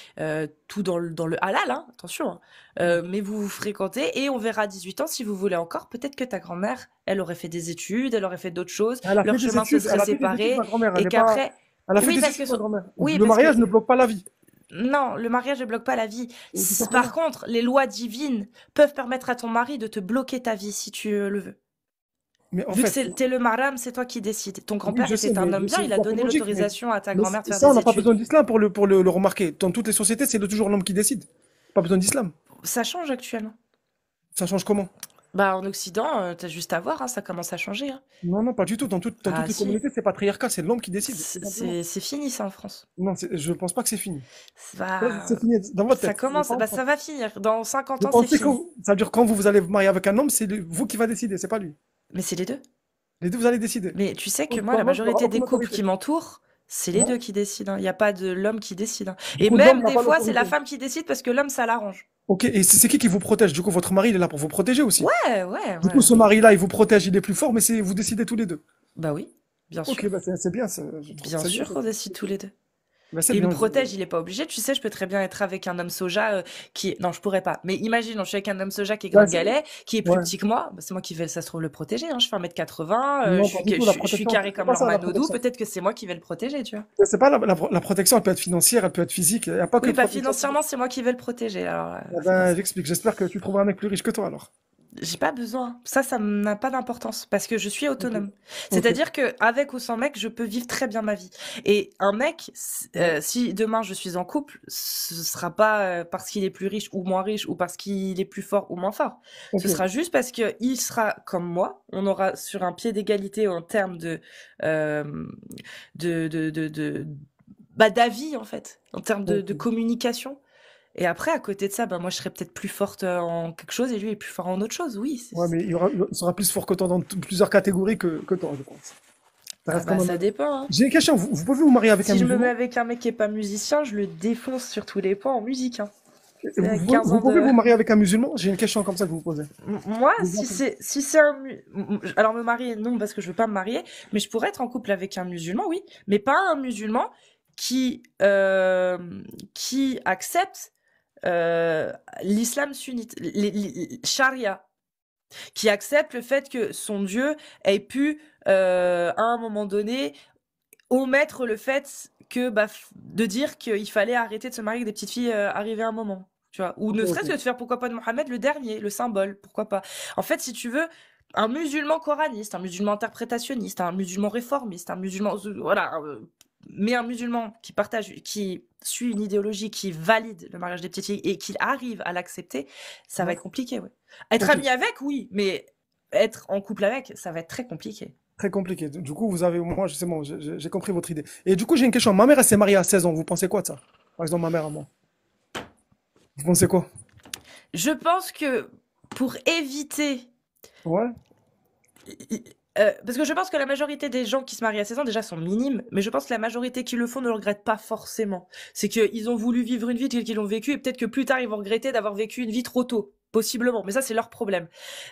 tout dans le halal, hein, attention, hein. Mais vous vous fréquentez et on verra à 18 ans si vous voulez encore. Peut-être que ta grand-mère, elle aurait fait des études, elle aurait fait d'autres choses, Elle a fait leurs des chemins se études, seraient elle a fait des études, séparés ma grand-mère. Elle et est pas. qu'après Elle a fait oui, des parce que études, ma grand-mère. oui, Le parce que mariage ne bloque pas la vie. non, le mariage ne bloque pas la vie. Tout Par simplement. contre, les lois divines peuvent permettre à ton mari de te bloquer ta vie si tu le veux. Mais en Vu que fait, t'es le maram, c'est toi qui décides. Ton oui, grand-père je sais, était un homme mais bien, c'est il tout a à fait donné logique. l'autorisation à ta Mais grand-mère de faire ça, on des n'a pas études. besoin d'islam pour le remarquer. Dans toutes les sociétés, c'est toujours l'homme qui décide. Pas besoin d'islam. Ça change actuellement. Ça change comment? Bah, en Occident, t'as juste à voir, hein, ça commence à changer, hein. Non, non, pas du tout. Dans toutes Ah les si, communautés, c'est patriarcal, c'est l'homme qui décide, tout simplement. c'est fini ça en France. Non, je pense pas que c'est fini. Ça, Bah, c'est fini dans votre ça tête. Mais commence, pas en bah France. ça va finir. Dans 50 Vous ans, c'est pensez que fini. ça veut dire quand vous allez vous marier avec un homme, c'est vous qui va décider, c'est pas lui. Mais c'est les deux. Les deux, vous allez décider. Mais tu sais que moi, la Par votre majorité des aucune couples autorité. qui m'entourent, c'est les Ouais. deux qui décident, hein. Il n'y a pas de l'homme qui décide, hein. Du Et coup, l'homme même n'a des pas fois, c'est la l'autorité. femme qui décide parce que l'homme, ça l'arrange. Ok, et c'est qui vous protège? Du coup, votre mari, il est là pour vous protéger aussi. Ouais, ouais, Du coup, ouais. ce mari-là, il vous protège, il est plus fort, mais c'est vous décidez tous les deux. Bah oui, bien Ok, sûr. bah c'est bien, je trouve Bien que c'est bien. sûr qu'on décide tous les deux. Bah, c'est Et il me bien. protège, il est pas obligé. Tu sais, je peux très bien être avec un homme soja qui est... Non, je pourrais pas. Mais imaginons, je suis avec un homme soja qui est Ouais, gringalet, qui est plus ouais. petit que moi. Bah, c'est moi qui vais, ça se trouve, le protéger, hein. Je fais 1m80, Non, pas du tout. La je suis protection, carré c'est comme pas ça, la Lormanodou. protection. Peut-être que c'est moi qui vais le protéger, tu vois. C'est pas la protection, elle peut être financière, elle peut être physique. Il n'y a pas que Oui, bah protection. financièrement, c'est moi qui vais le protéger. Alors, Eh c'est pour ben, ça. j'explique. J'espère que tu trouveras un mec plus riche que toi, alors. J'ai pas besoin. Ça n'a pas d'importance parce que je suis Ok, autonome. ok. C'est-à-dire que avec ou sans mec, je peux vivre très bien ma vie. Et un mec, Ouais, si demain je suis en couple, ce sera pas parce qu'il est plus riche ou moins riche ou parce qu'il est plus fort ou moins fort. Ce ok, sera juste parce que il sera comme moi. On aura sur un pied d'égalité en termes euh, de bah, d'avis en fait, en termes de ok. communication. Et après, à côté de ça, bah, moi, je serais peut-être plus forte en quelque chose et lui est plus fort en autre chose. Oui, Ouais, mais il sera plus fort que toi dans plusieurs catégories que toi, je pense. Ça ah reste quand bah, même. ça dépend, hein. J'ai une question. Vous pouvez vous marier avec un Si je me mets musulman? avec un mec qui est pas musicien, je le défonce sur tous les points en musique, hein. C'est avec 15 Vous ans pouvez de... vous marier avec un musulman? J'ai une question comme ça que vous posez. Moi, Des enfants. si c'est un... Alors, me marier, non, parce que je veux pas me marier, mais je pourrais être en couple avec un musulman, oui. Mais pas un musulman qui accepte l'islam sunnite, charia, qui accepte le fait que son Dieu ait pu, à un moment donné, omettre le fait que bah, de dire qu'il fallait arrêter de se marier avec des petites filles arrivées à un moment. Tu vois, ou Ok, ne ok. serait-ce que de faire pourquoi pas de Mohammed le dernier, le symbole, pourquoi pas. En fait, si tu veux, un musulman coraniste, un musulman interprétationniste, un musulman réformiste, un musulman, voilà, mais un musulman qui partage, qui suit une idéologie, qui valide le mariage des petites filles et qui arrive à l'accepter, ça va Ouais. être compliqué, ouais. Être Ok. ami avec, oui, mais être en couple avec, ça va être très compliqué. Très compliqué. Du coup, moi, c'est bon, j'ai compris votre idée. Et du coup, j'ai une question. Ma mère, elle s'est mariée à 16 ans. Vous pensez quoi de ça? Par exemple, ma mère à moi. Vous pensez quoi? Je pense que pour éviter Ouais. parce que je pense que la majorité des gens qui se marient à 16 ans déjà sont minimes, mais je pense que la majorité qui le font ne le regrettent pas forcément. C'est qu'ils ont voulu vivre une vie telle qu'ils l'ont vécue et peut-être que plus tard ils vont regretter d'avoir vécu une vie trop tôt, possiblement. Mais ça c'est leur problème.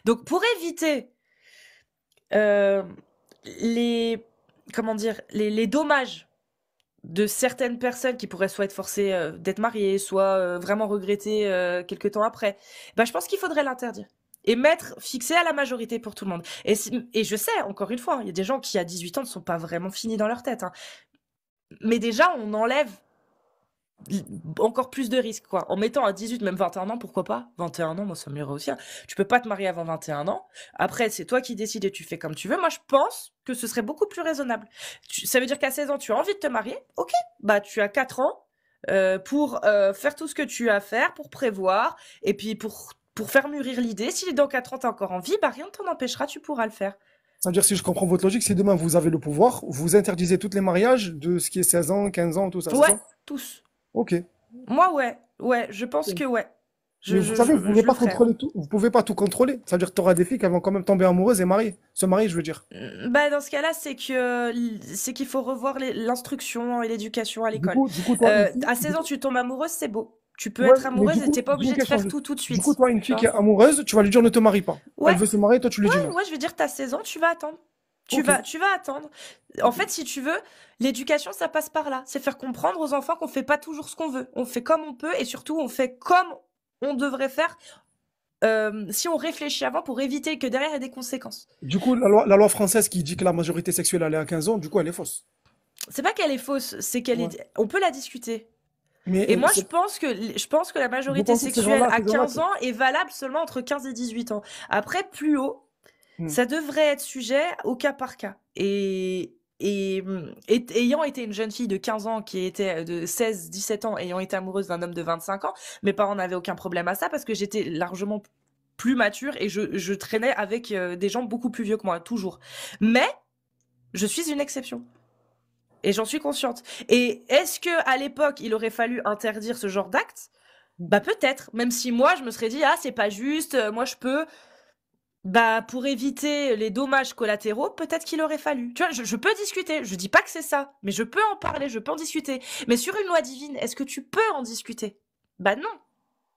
Donc pour éviter euh, les comment dire les dommages de certaines personnes qui pourraient soit être forcées d'être mariées, soit vraiment regretter quelques temps après, bah, je pense qu'il faudrait l'interdire. Et fixé à la majorité pour tout le monde. Et je sais, encore une fois, hein, il y a des gens qui à 18 ans ne sont pas vraiment finis dans leur tête, hein. Mais déjà, on enlève encore plus de risques, quoi. En mettant à 18, même 21 ans, pourquoi pas? 21 ans, moi, ça m'irait aussi, hein. Tu peux pas te marier avant 21 ans. Après, c'est toi qui décides et tu fais comme tu veux. Moi, je pense que ce serait beaucoup plus raisonnable. Ça veut dire qu'à 16 ans, tu as envie de te marier. Ok, bah, tu as 4 ans pour faire tout ce que tu as à faire, pour prévoir, et puis pour faire mûrir l'idée. Si dans 4 ans, t'as encore envie, bah, rien ne t'en empêchera, tu pourras le faire. Ça veut dire, si je comprends votre logique, si demain vous avez le pouvoir, vous interdisez tous les mariages de ce qui est 16 ans, 15 ans, tout ça, c'est Ouais, ça? tous. Ok. Moi, ouais. Ouais, je pense Ok. que ouais. Mais vous savez, vous pouvez Je le pas ferai, hein. contrôler tout. Vous pouvez pas tout contrôler. Ça veut dire que tu auras des filles qui vont quand même tomber amoureuses et marier. Se marier, je veux dire. Bah, dans ce cas-là, c'est qu'il faut revoir l'instruction et l'éducation à Du l'école. coup, du coup, toi, une fille, À 16 ans, tu tombes amoureuse, c'est beau. Tu peux ouais, être mais amoureuse et t'es pas j'ai une obligé de question faire juste. tout de Du coup, suite. toi, une Tu fille qui est vois? amoureuse, tu vas lui dire ne te marie pas. Elle Ouais, veut se marier, toi, tu lui dis non. ouais, je veux dire, t'as 16 ans, tu vas attendre. Ok. Tu vas attendre. En fait, si tu veux, l'éducation, ça passe par là. C'est faire comprendre aux enfants qu'on fait pas toujours ce qu'on veut. On fait comme on peut et surtout, on fait comme on devrait faire si on réfléchit avant pour éviter que derrière il y ait des conséquences. Du coup, la loi française qui dit que la majorité sexuelle elle est à 15 ans, du coup, elle est fausse. C'est pas qu'elle est fausse, c'est qu'elle Ouais. est. On peut la discuter. Mais Et moi, je pense que la vous majorité pensez que sexuelle à 15 ans est valable seulement entre 15 et 18 ans. Après, plus haut, Hmm. ça devrait être sujet au cas par cas. Et ayant été une jeune fille de 15 ans qui était de 16, 17 ans, ayant été amoureuse d'un homme de 25 ans, mes parents n'avaient aucun problème à ça parce que j'étais largement plus mature et je traînais avec des gens beaucoup plus vieux que moi, toujours. Mais je suis une exception. Et j'en suis consciente. Et est-ce que à l'époque, il aurait fallu interdire ce genre d'acte? Bah peut-être, même si moi je me serais dit ah c'est pas juste, moi je peux bah pour éviter les dommages collatéraux, peut-être qu'il aurait fallu. Tu vois, je peux discuter, je dis pas que c'est ça, mais je peux en parler, je peux en discuter. Mais sur une loi divine, est-ce que tu peux en discuter? Bah non,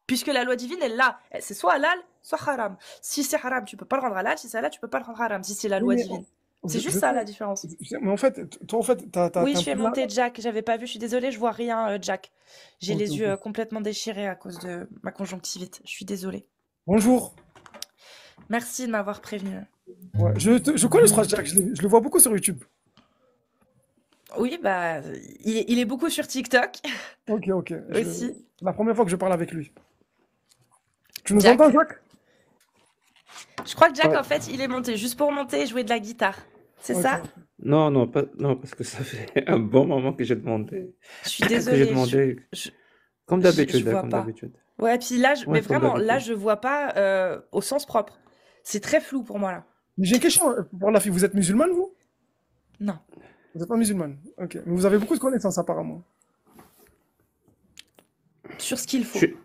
puisque la loi divine elle là, c'est soit halal, soit haram. Si c'est haram, tu peux pas le rendre halal, si c'est halal, tu peux pas le rendre haram, si c'est la Oui, loi mais divine. je, C'est juste je ça sais, la différence. mais en fait, toi, en fait, Oui, t'as je un fais peu là. monter Jack. J'avais pas vu. Je suis désolée, je vois rien, Jack. J'ai Ok, les yeux ok. complètement déchirés à cause de ma conjonctivite. Je suis désolée. Bonjour. Merci de m'avoir prévenu. Ouais, je connais ce Jack, je le vois beaucoup sur YouTube. Oui, bah, il est beaucoup sur TikTok Ok, ok. aussi. C'est la première fois que je parle avec lui. Tu nous entends, Jack. Jack? Je crois que Jack, Ouais. en fait, il est monté juste pour monter et jouer de la guitare. C'est Ok. ça? Non, non, pas, non, parce que ça fait un bon moment que j'ai demandé. Je suis Que j'ai désolée. demandé, Je, comme je d'habitude, hein, vois comme pas. d'habitude. Ouais, puis là, mais Ouais, comme vraiment, là, d'habitude. je vois pas au sens propre. C'est très flou pour moi, là. Mais j'ai une question pour la fille. Vous êtes musulmane, vous? Non. Vous n'êtes pas musulmane. Ok. Mais vous avez beaucoup de connaissances, apparemment. Sur ce qu'il Je faut. suis-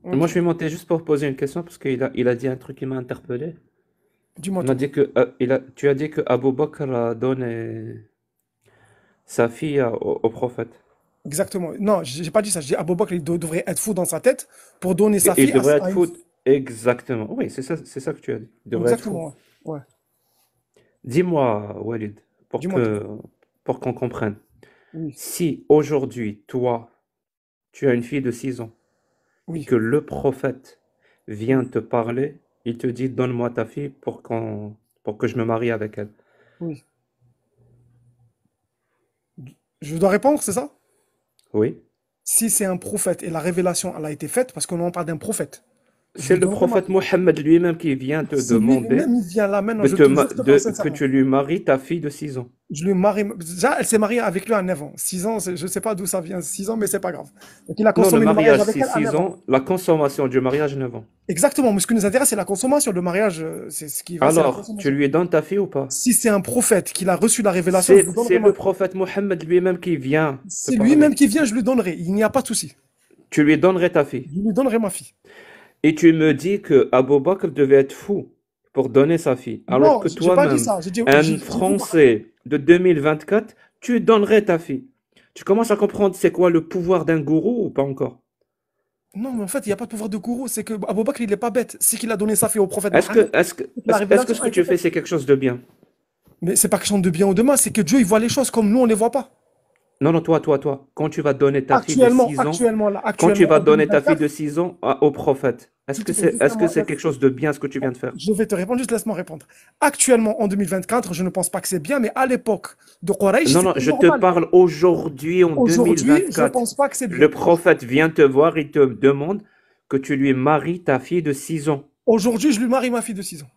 Moi, Ok. je suis monté juste pour poser une question parce il a dit un truc qui m'a interpellé. Dis-moi Il m'a tout. dit que, tu as dit que Abu Bakr a donné sa fille au prophète. Exactement. Non, j'ai pas dit ça. Je dis Abou Bakr, il devrait être fou dans sa tête pour donner sa Et il fille devrait être à une. fou. Exactement. Oui, c'est ça que tu as dit. Il devrait être fou. Exactement. Ouais. Ouais. Dis-moi, Walid, Dis-moi tout. pour qu'on comprenne. Oui. Si aujourd'hui, toi, tu as une fille de 6 ans et Oui. que le prophète vient Oui. te parler, il te dit, donne-moi ta fille pour que je me marie avec elle. Oui. Je dois répondre, c'est ça? Oui. Si c'est un prophète et la révélation, elle a été faite, parce qu'on en parle d'un prophète, je C'est lui le donnerai ma prophète fille. Mohammed lui-même qui vient te Si demander lui-même, il vient là maintenant, je te jure, je te parle que sincèrement. tu lui maries ta fille de 6 ans. Je lui marie. Déjà, elle s'est mariée avec lui à 9 ans. 6 ans, je ne sais pas d'où ça vient, 6 ans, mais c'est pas grave. Donc, il a Non, le consommé le mariage mariage, avec c'est elle à 6 9 ans. ans. La consommation du mariage, 9 ans. Exactement, mais ce qui nous intéresse, c'est la consommation. Le mariage, c'est ce qui va, c'est la Alors, tu consommation. lui donnes ta fille ou pas? Si c'est un prophète qui a reçu la révélation, je lui donnerai C'est ma le fille. prophète Mohammed lui-même qui vient te C'est lui-même parler. qui vient, je lui donnerai. Il n'y a pas de souci. Tu lui donnerais ta fille. Je lui donnerai ma fille. Et tu me dis que Abou Bakr devait être fou pour donner sa fille. Alors Non, que j'ai pas dit toi-même, ça. J'ai dit, un j'ai dit Français de 2024, tu donnerais ta fille. Tu commences à comprendre c'est quoi le pouvoir d'un gourou ou pas encore? non, mais en fait, il n'y a pas de pouvoir de gourou. C'est que Abou Bakr, il n'est pas bête. C'est qu'il a donné sa fille au prophète Mohammed. La Est-ce que révélation ce a que été tu fais, faite. c'est quelque chose de bien? Mais c'est pas question de bien ou de mal, c'est que Dieu, il voit les choses comme nous, on les voit pas. Non, non, toi. Quand tu vas donner ta fille de Actuellement, 6 ans, actuellement, là, quand tu actuellement, vas en donner ta fille 2024, de 6 ans au prophète, tout est juste est-ce que c'est quelque chose de bien ce que tu viens de faire? je vais te répondre, juste laisse-moi répondre. Actuellement, en 2024, je ne pense pas que c'est bien, mais à l'époque de Quraysh, Non, non, c'était je te normal. parle aujourd'hui en Aujourd'hui, je ne 2024. pense pas que c'est Le bien. prophète vient te voir, il te demande que tu lui maries ta fille de 6 ans. Aujourd'hui, je lui marie ma fille de 6 ans.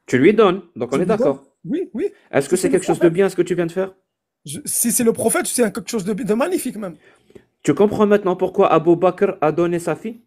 Tu lui donnes, donc Je on est lui donne. d'accord. Oui, oui. Est-ce que Si c'est c'est le quelque chose de prophète. bien ce que tu viens de faire? Si c'est le prophète, c'est quelque chose de magnifique même. Tu comprends maintenant pourquoi Abu Bakr a donné sa fille?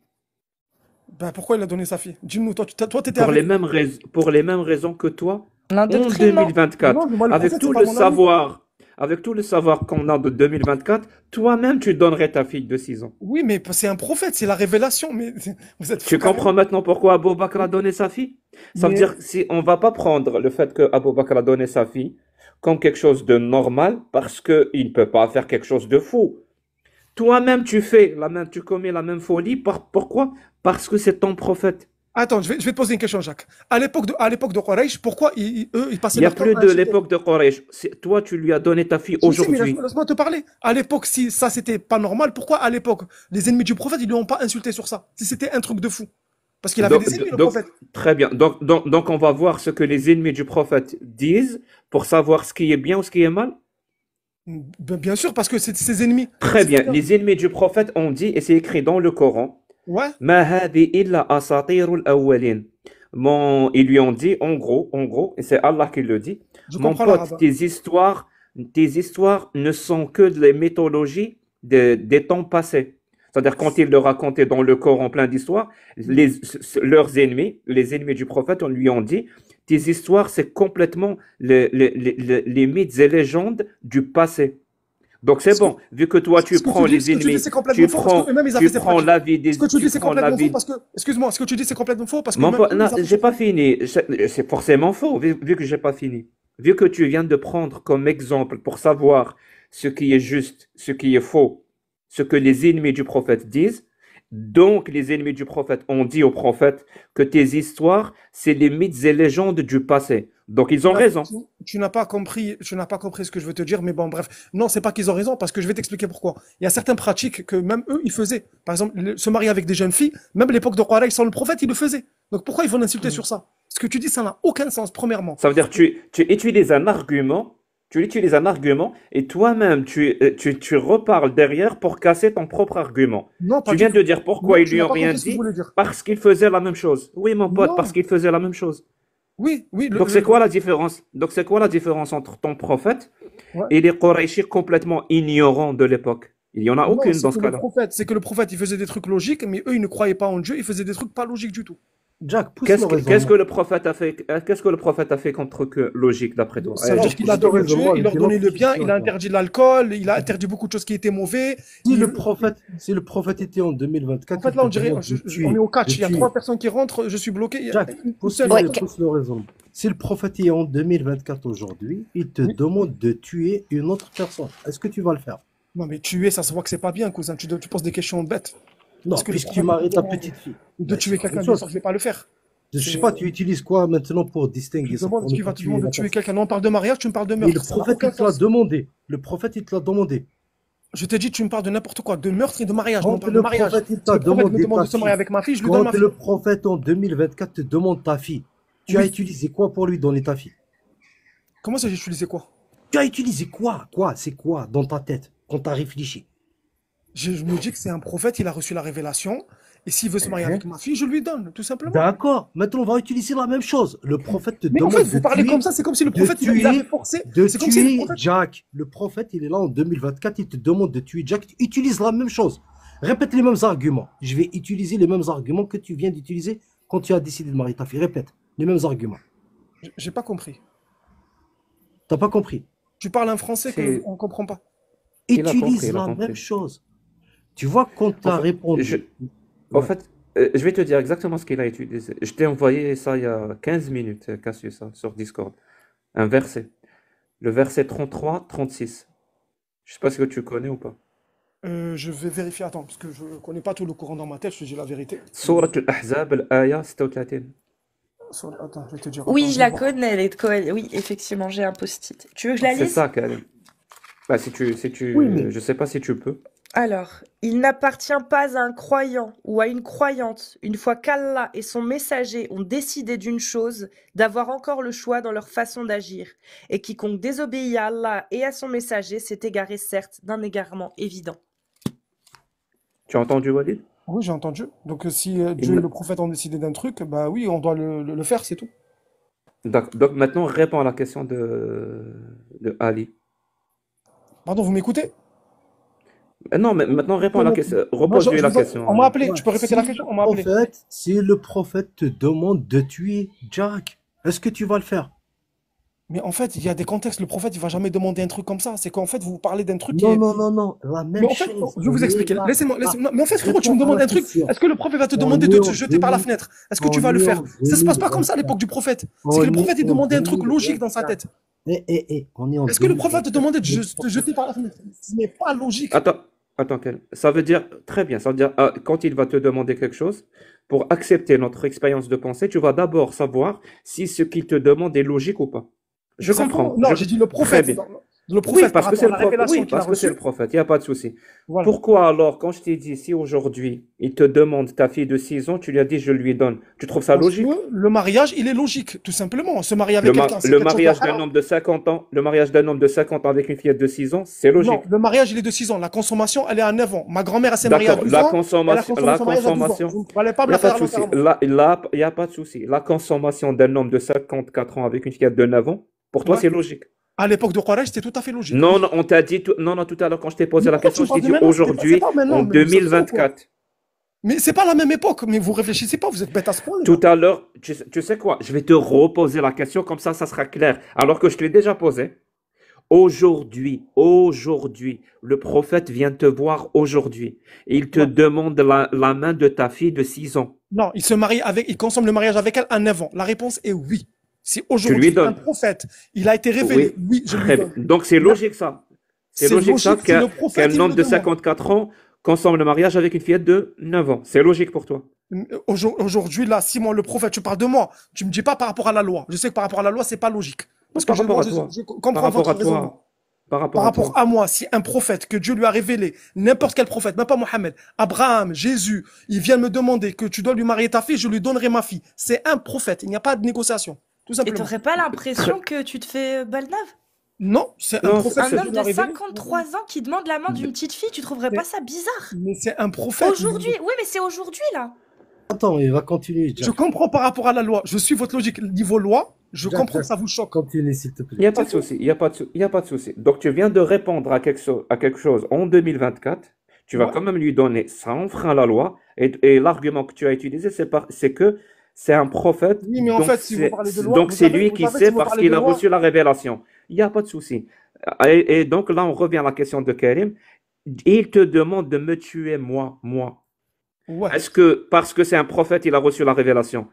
Ben, pourquoi il a donné sa fille? Dis-nous, toi, tu étais avec lui. Pour les mêmes raisons que toi, en L'endoctrinement. 2024, Non, mais moi, le prophète, c'est pas mon ami. avec tout le savoir qu'on a de 2024, toi-même tu donnerais ta fille de 6 ans. Oui, mais c'est un prophète, c'est la révélation. Mais vous êtes fou Tu quand même. comprends maintenant pourquoi Abu Bakr a donné sa fille? Ça veut Mais dire que si on va pas prendre le fait que Abu Bakr a donné sa fille comme quelque chose de normal parce qu'il ne peut pas faire quelque chose de fou. Toi-même tu commets la même folie. Pourquoi? Parce que c'est ton prophète. Attends, je vais te poser une question, Jacques. À l'époque de Quraysh, pourquoi eux, ils Il passaient n'y a leur temps plus à de insulter? l'époque de Quraysh. Toi, tu lui as donné ta fille Je sais, mais aujourd'hui. laisse-moi te parler. À l'époque, si ça c'était pas normal, pourquoi à l'époque, les ennemis du prophète, ils lui ont pas insulté sur ça? Si c'était un truc de fou. Parce qu'il avait Donc, des ennemis, le donc, prophète. très bien. Donc, on va voir ce que les ennemis du prophète disent pour savoir ce qui est bien ou ce qui est mal. Bien sûr, parce que c'est ses ennemis. Très bien. Les ennemis du prophète ont dit, et c'est écrit dans le Coran, Ouais, Ma hadi illa asatirul awwalin. Ils lui ont dit, en gros, et c'est Allah qui le dit, je mon comprends l'arabe. pote, tes histoires ne sont que les mythologies des temps passés. C'est-à-dire, quand il leur racontait dans le Coran plein d'histoires, leurs ennemis, les ennemis du prophète, on lui ont dit, tes histoires, c'est complètement les mythes et légendes du passé. Donc c'est Ce que, bon, vu que toi tu prends les ce que tu dis, ennemis, c'est complètement faux parce qu'eux-mêmes, ils avaient tu ces prends pratiques. l'avis des, Ce que tu dis, tu c'est prends complètement faux l'avis. parce que, excuse-moi, ce que tu dis, c'est complètement faux parce que Non, même eux, non, ils avaient j'ai ces pas pratiques. fini. C'est forcément faux, vu que j'ai pas fini. Vu que tu viens de prendre comme exemple pour savoir ce qui est juste, ce qui est faux, ce que les ennemis du prophète disent, donc les ennemis du prophète ont dit au prophète que tes histoires, c'est les mythes et légendes du passé. Donc ils ont Bref, raison. tu n'as pas compris ce que je veux te dire, mais bon, bref. Non, c'est pas qu'ils ont raison, parce que je vais t'expliquer pourquoi. Il y a certaines pratiques que même eux, ils faisaient. Par exemple, se marier avec des jeunes filles, même à l'époque de Quraysh sans le prophète, ils le faisaient. Donc pourquoi ils vont insulter sur ça? Ce que tu dis, ça n'a aucun sens, premièrement. Ça veut dire que tu utilises un argument et toi-même tu reparles derrière pour casser ton propre argument. Non, pas Tu du viens tout. de dire pourquoi Non, ils tu lui n'as ont pas rien compris ce que je dit voulais dire. parce qu'ils faisaient la même chose. Oui, mon pote, parce Non. qu'ils faisaient la même chose. Oui, oui, Donc c'est quoi la différence? Donc c'est quoi la différence entre ton prophète ouais. et les Qurayshis complètement ignorants de l'époque? Il y en a Non, aucune dans ce cas-là. c'est que le prophète, il faisait des trucs logiques, mais eux, ils ne croyaient pas en Dieu, ils faisaient des trucs pas logiques du tout. Jack, pousse le Qu'est-ce que raisonnement. le prophète a fait? Qu'est-ce que le prophète a fait contre que logique d'après toi? Ça veut Allez, dire Non, qu'il a pousse le adoré Dieu, raisonnement il leur avec une donnait autre le bien, il question, a toi. interdit l'alcool, il a interdit beaucoup de choses qui étaient mauvais. Si le prophète était en En 2024, fait, il là, te on dirait, demande de on est tuer, au de catch, il y a tuer. 3 personnes qui rentrent, je suis bloqué, il y a Jack, une seule qui rentre. pousse le raisonnement. Si le prophète est en 2024 aujourd'hui, il te Oui. demande de tuer une autre personne. Est-ce que tu vas le faire? Non, mais tuer, ça se voit que c'est pas bien, cousin. Tu poses des questions bêtes. Non, Est-ce que le puisque tu prophète te maries ta demande petite fille. de Ben, tuer c'est la quelqu'un? même Bien chose. sûr, je vais pas le faire. Je sais C'est- pas, tu utilises quoi maintenant pour Je distinguer te ça, demande, pour est-ce ne qu'il pas va te tuer demander la de tuer personne? quelqu'un? Non, on parle de mariage, tu me parles de Mais le meurtre. Ça n'a prophète, aucun il te l'a sens. demandé. Le prophète, il te l'a demandé. Je t'ai dit, tu me parles de n'importe quoi, de meurtre et de mariage. Non, on Quand parle de le mariage. prophète, il Si t'a le prophète me demandé demande ta de se marier fille, avec ma fille, je lui donne quand ma fille. le prophète en 2024 te demande ta fille, tu as Oui. utilisé quoi pour lui donner ta fille? Comment ça, j'ai utilisé quoi? Tu as utilisé quoi? Quoi? C'est quoi dans ta tête quand tu as réfléchi? Je me dis que c'est un prophète, il a reçu la révélation. Et s'il veut se marier avec ma fille, je lui donne, tout simplement. D'accord. Maintenant, on va utiliser la même chose. Le prophète te Mais en fait, demande vous parlez comme ça, c'est comme si le prophète, il avait forcé. de C'est comme si le tuer prophète. Jack. Le prophète, il est là en 2024, il te demande de tuer Jack. Utilise la même chose. Répète les mêmes arguments. Je vais utiliser les mêmes arguments que tu viens d'utiliser quand tu as décidé de marier ta fille. Répète les mêmes arguments. J'ai pas compris. T'as pas compris? Tu parles un français C'est- qu'on comprend pas. Il a compris, Utilise il a la compris. même chose. Tu vois, quand tu En as fait, répondu. En Ouais. fait, je vais te dire exactement ce qu'il a utilisé. Je t'ai envoyé ça il y a 15 minutes, Cassius, ça, sur Discord. Un verset. Le verset 33-36. Je sais pas si tu connais ou pas. Je vais vérifier, attends, parce que je connais pas tout le courant dans ma tête, je te dis la vérité. Surat al-Ahzab, al-Aya 36. Attends, je vais te dire. Oui, Attends, je je la vais voir. connais, elle est de Cohen. Oui, effectivement, j'ai un post-it. Tu veux que je la C'est lise? ça, Karim. Bah, Oui, mais je sais pas si tu peux. Alors, il n'appartient pas à un croyant ou à une croyante, une fois qu'Allah et son messager ont décidé d'une chose, d'avoir encore le choix dans leur façon d'agir. Et quiconque désobéit à Allah et à son messager s'est égaré, certes, d'un égarement évident. Tu as entendu, Walid? oui, j'ai entendu. Donc, si Il Dieu et n'a- le prophète ont décidé d'un truc, bah oui, on doit le faire, c'est tout. Donc maintenant, réponds à la question de Ali. Pardon, vous m'écoutez? Non, mais maintenant, réponds à la question. Non, Repose-lui la question, on m'a Ali. appelé. Ouais. Tu peux répéter la question? On m'a appelé. Si le prophète te demande de tuer Jack, est-ce que tu vas le faire? Mais en fait, il y a des contextes. Le prophète, il va jamais demander un truc comme ça. C'est qu'en fait, vous parlez d'un truc qui Non, est. non, non, non, la Mais même en fait, chose. je vais vous On est expliquer. là. Laissez-moi. Mais en fait, frérot, tu me Réponds à demandes la un truc. question. Est-ce que le prophète va te On demander est de en te jeter par la 2000 fenêtre? Est-ce que tu on vas le est faire? en Ça se passe pas comme ça à 2024. l'époque du prophète. C'est que le On est prophète, il en demandait un truc logique dans sa 2024. tête. On est en Est-ce que le prophète te 2024. demandait de te jeter par la fenêtre? Ce n'est pas logique. Attends, Ken. Ça veut dire, très bien, ça veut dire, quand il va te demander quelque chose, pour accepter notre expérience de pensée, tu vas d'abord savoir si ce qu'il te demande est logique ou pas. Je Simplement, comprends. non, j'ai dit le Très prophète. bien. Le Oui, prophète par parce que c'est rapport à le la prophète. révélation Oui, qu'il a parce que c'est le reçue. prophète. Il n'y a pas de souci. Voilà. Pourquoi alors, quand je t'ai dit, si aujourd'hui il te demande ta fille de 6 ans, tu lui as dit je lui donne, tu trouves ça Parce que logique? le mariage, il est logique, tout simplement. Se marier Le, avec quelqu'un, c'est le quelque chose de mariage d'un haram. homme de 50 ans, le mariage d'un homme de 50 ans avec une fillette de 6 ans, c'est Non, logique. le mariage, il est de 6 ans. La consommation, elle est à 9 ans. Ma grand-mère, elle s'est mariée à D'accord, 12 ans. Elle a consommé la son mariage à 12 ans. consommation, Vous ne allez pas il me n'y la a pas faire de à souci. l'enterrement. Là, il n'y a pas de souci. La consommation d'un homme de 54 ans avec une fillette de 9 ans, pour toi, Ouais. c'est logique. À l'époque de Quraysh, c'était tout à fait logique. Non, Oui. non, on t'a dit, non, non, tout à l'heure, quand je t'ai posé Mais la pourquoi tu question, me je t'ai parles de dit maintenant? C'est aujourd'hui, pas maintenant, en mais vous êtes fou, quoi. 2024. Mais c'est pas la même époque. Mais vous réfléchissez pas, vous êtes bête à ce point, les Tout gars. à l'heure, tu sais quoi? Je vais te reposer la question, comme ça sera clair. Alors que je te l'ai déjà posée. Aujourd'hui, le prophète vient te voir aujourd'hui. Et il te Ouais. demande la main de ta fille de 6 ans. Non, il se marie avec, il consomme le mariage avec elle à 9 ans. La réponse est oui. Si Tu lui aujourd'hui un donnes. prophète, il a été révélé, Oui, oui, je lui très bien. donne. Donc c'est Là, logique ça. C'est c'est logique ça logique si le prophète, qu'un il me homme le de demande. 54 ans consomme le mariage avec une fillette de 9 ans. C'est logique pour toi. Aujourd'hui, là, Simon, le prophète, tu parles de moi. Tu me dis pas par rapport à la loi. Je sais que par rapport à la loi, c'est pas logique. Parce que Par rapport moi, à toi. je Par comprends rapport votre à raisonnement. toi. Par Par rapport à rapport toi. à moi, si un prophète que Dieu lui a révélé, n'importe quel prophète, même pas Mohammed, Abraham, Jésus, il vient me demander que tu dois lui marier ta fille, je lui donnerai ma fille. C'est un prophète. Il n'y a pas de négociation. Tout Et simplement. t'aurais pas l'impression que tu te fais balnave? Non, c'est un Non, prophète Un que homme Dieu lui a de révélé. 53 ans qui demande la main d'une petite fille, tu trouverais pas ça bizarre? Mais c'est un prophète. Aujourd'hui, oui, mais c'est aujourd'hui là. Attends, il va continuer, Je Jack. comprends par rapport à la loi. Je suis votre logique. Niveau loi, je Jack, comprends Jack. que ça vous choque. Continue, s'il te Il n'y plaît. a pas de souci. Il n'y a pas de souci. Donc tu viens de répondre à quelque chose en 2024. Tu vas Ouais. quand même lui donner, ça enfreint la loi. Et l'argument que tu as utilisé, c'est que c'est un prophète. Oui, mais en Donc fait, si vous c'est parlez de loi, donc vous c'est savez, lui vous qui savez, sait si vous parce parlez qu'il de a loi, reçu la révélation. Il n'y a pas de souci. Et donc là, on revient à la question de Karim. Il te demande de me tuer, moi. ouais. Est-ce que parce que c'est un prophète, il a reçu la révélation?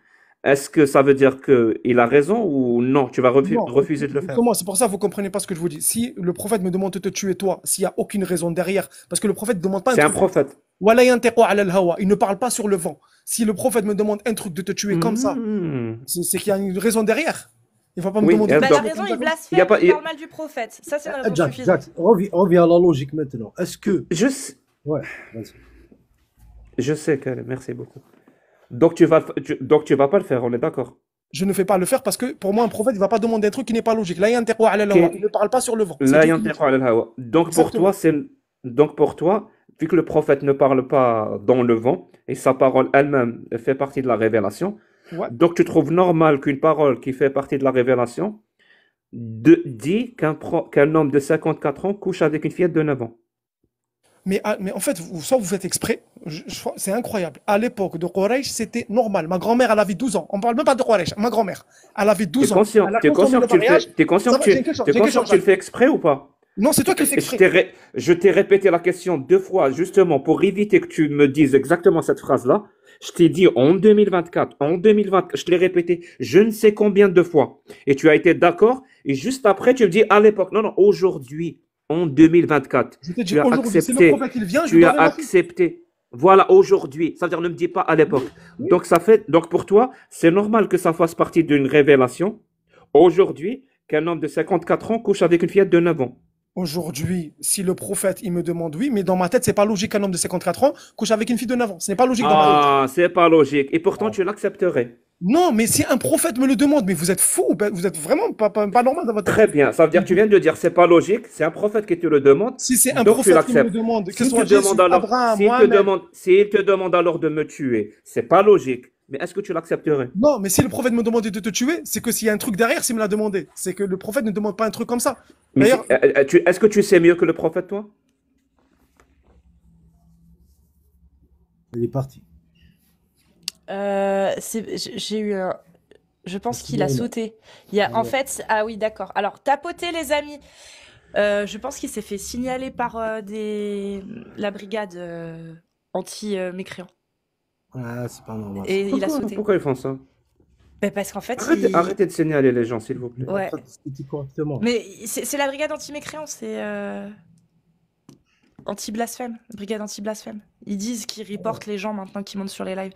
Est-ce que ça veut dire qu'il a raison ou non? Tu vas Non, refuser de le faire. justement, c'est pour ça que vous comprenez pas ce que je vous dis. Si le prophète me demande de te tuer toi, s'il y a aucune raison derrière, parce que le prophète ne demande pas un C'est un truc. prophète. Wala yantiqu ala al-hawa. Il ne parle pas sur le vent. Si le prophète me demande un truc de te tuer comme ça, Mhm. c'est qu'il y a une raison derrière. Il va pas me Oui, demander. et Bah, de il a donc- raison, tuer il comme ça. Il y a blasphème, pas- il parle mal du prophète. Ça, c'est une raison Jack, suffisante. reviens à la logique maintenant. Est-ce que. Je sais, Ouais, vas-y. je sais que, merci beaucoup. Donc tu vas pas le faire, on est d'accord. Je ne fais pas le faire parce que pour moi, un prophète ne va pas demander un truc qui n'est pas logique. La yantiqu ala al-hawa. Ok. Il ne parle pas sur le vent. C'est La Dieu qui yantiqu le dit. ala al-hawa. Donc pour toi, vu que le prophète ne parle pas dans le vent et sa parole elle-même fait partie de la révélation, Ouais. donc tu trouves normal qu'une parole qui fait partie de la révélation dit qu'un homme de 54 ans couche avec une fillette de 9 ans. Mais en fait, soit vous faites exprès, c'est incroyable. À l'époque de Quraysh, c'était normal. Ma grand-mère, elle avait 12 ans. On parle même pas de Quraysh. Ma grand-mère, elle avait 12 ans. Elle a T'es consommé conscient le que tu le mariage. fais, t'es conscient Ça que va, j'ai une tu, question, t'es j'ai une conscient question, que tu le Jacques. fais exprès ou pas? Non, c'est toi qui le fais exprès. Je t'ai répété la question 2 fois, justement, pour éviter que tu me dises exactement cette phrase-là. Je t'ai dit en 2024, je te l'ai répété je ne sais combien de fois. Et tu as été d'accord. Et juste après, tu me dis à l'époque. Non, aujourd'hui, en 2024, Je t'ai dit tu as aujourd'hui, si le accepté. prophète il vient, je lui Tu as donnerai ma fille. accepté. Voilà, aujourd'hui. Ça veut dire, ne me dis pas à l'époque. Oui. Donc pour toi, c'est normal que ça fasse partie d'une révélation. Aujourd'hui, qu'un homme de 54 ans couche avec une fillette de 9 ans. Aujourd'hui, si le prophète il me demande oui, mais dans ma tête, c'est pas logique qu'un homme de 54 ans couche avec une fille de 9 ans. Ce n'est pas logique dans ma tête. Ah, c'est pas logique. Et pourtant, tu l'accepterais. Non, mais si un prophète me le demande, mais vous êtes fou, vous êtes vraiment pas normal dans votre tête. Très bien. Ça veut dire que tu viens de dire c'est pas logique. C'est un prophète qui te le demande. Si c'est un Donc tu prophète qui me le l'acceptes. demande, que ce S'il soit te Jésus, demande alors, Abraham, Mohamed. s'il te demande alors de me tuer, c'est pas logique. Mais est-ce que tu l'accepterais? Non, mais si le prophète me demandait de te tuer, c'est que s'il y a un truc derrière, s'il me l'a demandé. C'est que le prophète ne demande pas un truc comme ça. Mais D'ailleurs, est-ce que tu sais mieux que le prophète, toi? Il est parti. J'ai eu un... Je pense C'est qu'il a bon, là. sauté. Il y a, en Ouais. fait, ah oui, d'accord. Alors, tapoter, les amis. Je pense qu'il s'est fait signaler par la brigade anti-mécréants. Ah, c'est pas normal. Et il a sauté. Pourquoi ils font ça? Mais parce qu'en fait, Arrêtez de signaler les gens, s'il vous plaît. Ouais. C'était correctement. Mais c'est la brigade anti-mécréants, c'est anti-blasphème, brigade anti-blasphème. Ils disent qu'ils reportent les gens maintenant qui montent sur les lives.